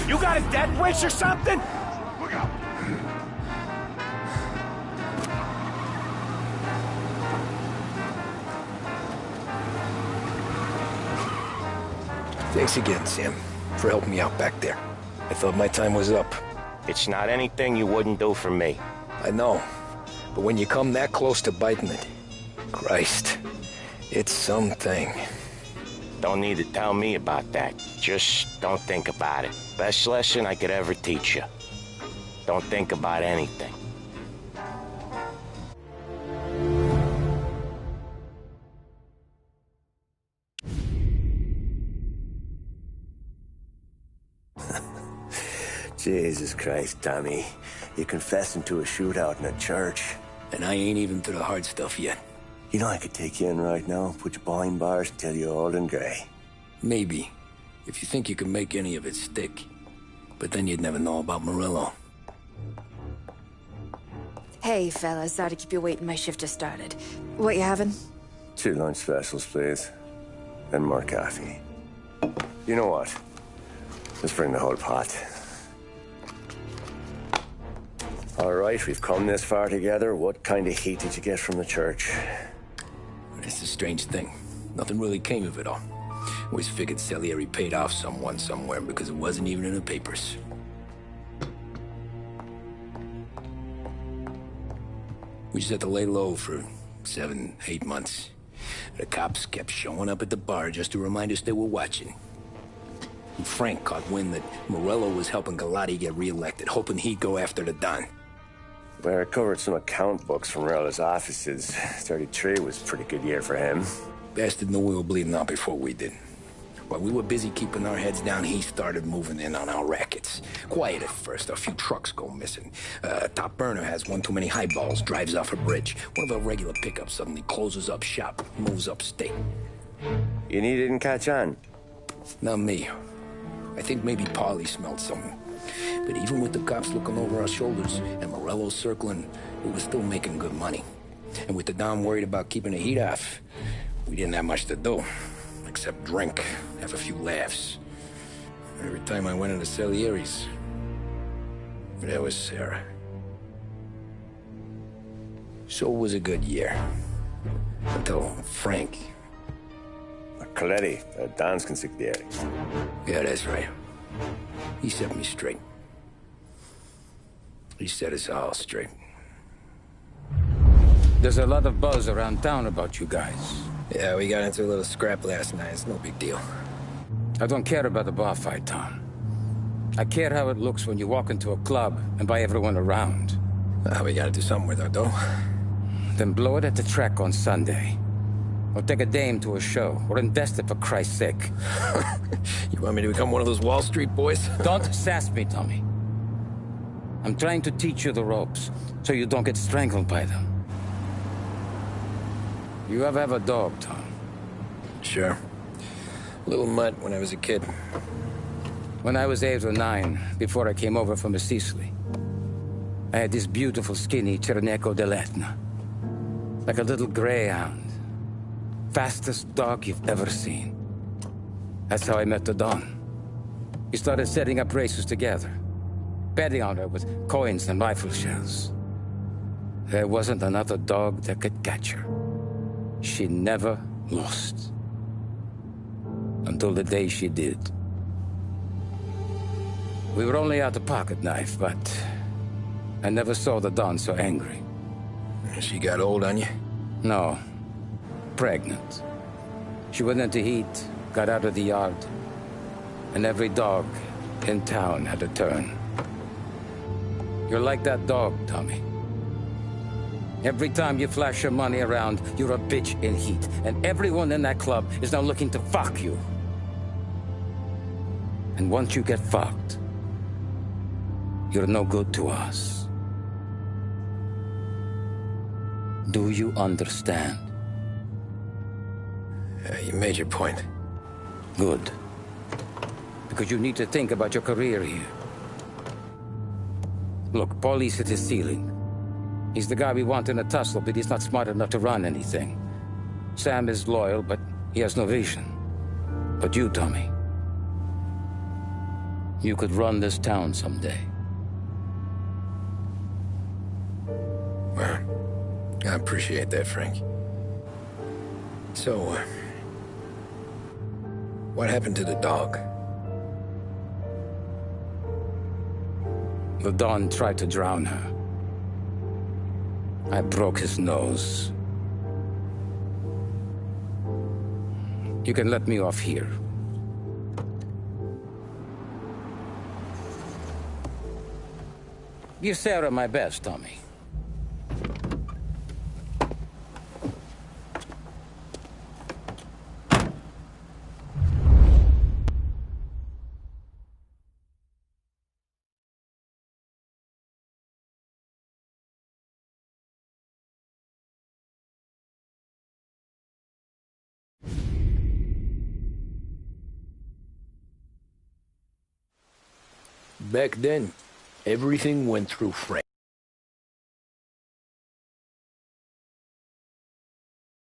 You got a death wish or something? Look out! Thanks again, Sam, for helping me out back there. I thought my time was up. It's not anything you wouldn't do for me. I know, but when you come that close to biting it, Christ, it's something. Don't need to tell me about that. Just don't think about it. Best lesson I could ever teach you. Don't think about anything. Jesus Christ, Tommy. You're confessing to a shootout in a church. And I ain't even to the hard stuff yet. You know I could take you in right now, put you behind bars until you're old and grey. Maybe, if you think you can make any of it stick. But then you'd never know about Morello. Hey, fellas, sorry to keep you waiting. My shift just started. What you having? 2 lunch specials, please. And more coffee. You know what? Let's bring the whole pot. All right, we've come this far together. What kind of heat did you get from the church? It's a strange thing. Nothing really came of it all. Always figured Salieri paid off someone somewhere because it wasn't even in the papers. We just had to lay low for 7, 8 months. The cops kept showing up at the bar just to remind us they were watching. And Frank caught wind that Morello was helping Galati get reelected, hoping he'd go after the Don. Well, I recovered some account books from Morello's offices. 33 was a pretty good year for him. Bastard knew we were bleeding out before we did. While we were busy keeping our heads down, he started moving in on our rackets. Quiet at first, a few trucks go missing. Top burner has one too many highballs, drives off a bridge. One of our regular pickups suddenly closes up shop, moves upstate. You didn't catch on? Not me. I think maybe Polly smelled something. But even with the cops looking over our shoulders and Morello circling, we were still making good money. And with the Don worried about keeping the heat off, we didn't have much to do. Except drink, have a few laughs. Every time I went into Salieri's, there was Sarah. So it was a good year. Until Frank. Coletti, Don's consigliere. Yeah, that's right. He set me straight. He set us all straight. There's a lot of buzz around town about you guys. Yeah, we got into a little scrap last night. It's no big deal. I don't care about the bar fight, Tom. I care how it looks when you walk into a club and by everyone around. We gotta do something with our dough. Then blow it at the track on Sunday. Or take a dame to a show. Or invest it, for Christ's sake. You want me to become one of those Wall Street boys? Don't sass me, Tommy. I'm trying to teach you the ropes, so you don't get strangled by them. You ever have a dog, Tom? Sure. Little mutt when I was a kid. When I was 8 or 9, before I came over from Sicily, I had this beautiful, skinny Cerneco dell'Etna. Like a little greyhound. Fastest dog you've ever seen. That's how I met the Don. We started setting up races together. Betting on her with coins and rifle shells. There wasn't another dog that could catch her. She never lost. Until the day she did. We were only out a pocket knife, but I never saw the Don so angry. She got old on you? No. Pregnant. She went into heat, got out of the yard, and every dog in town had a turn. You're like that dog, Tommy. Every time you flash your money around, you're a bitch in heat. And everyone in that club is now looking to fuck you. And once you get fucked, you're no good to us. Do you understand? You made your point. Good. Because you need to think about your career here. Look, Paulie's at his ceiling. He's the guy we want in a tussle, but he's not smart enough to run anything. Sam is loyal, but he has no vision. But you, Tommy, you could run this town someday. Well, I appreciate that, Frank. So, what happened to the dog? The Don tried to drown her. I broke his nose. You can let me off here. Give Sarah my best, Tommy. Back then, everything went through Frank.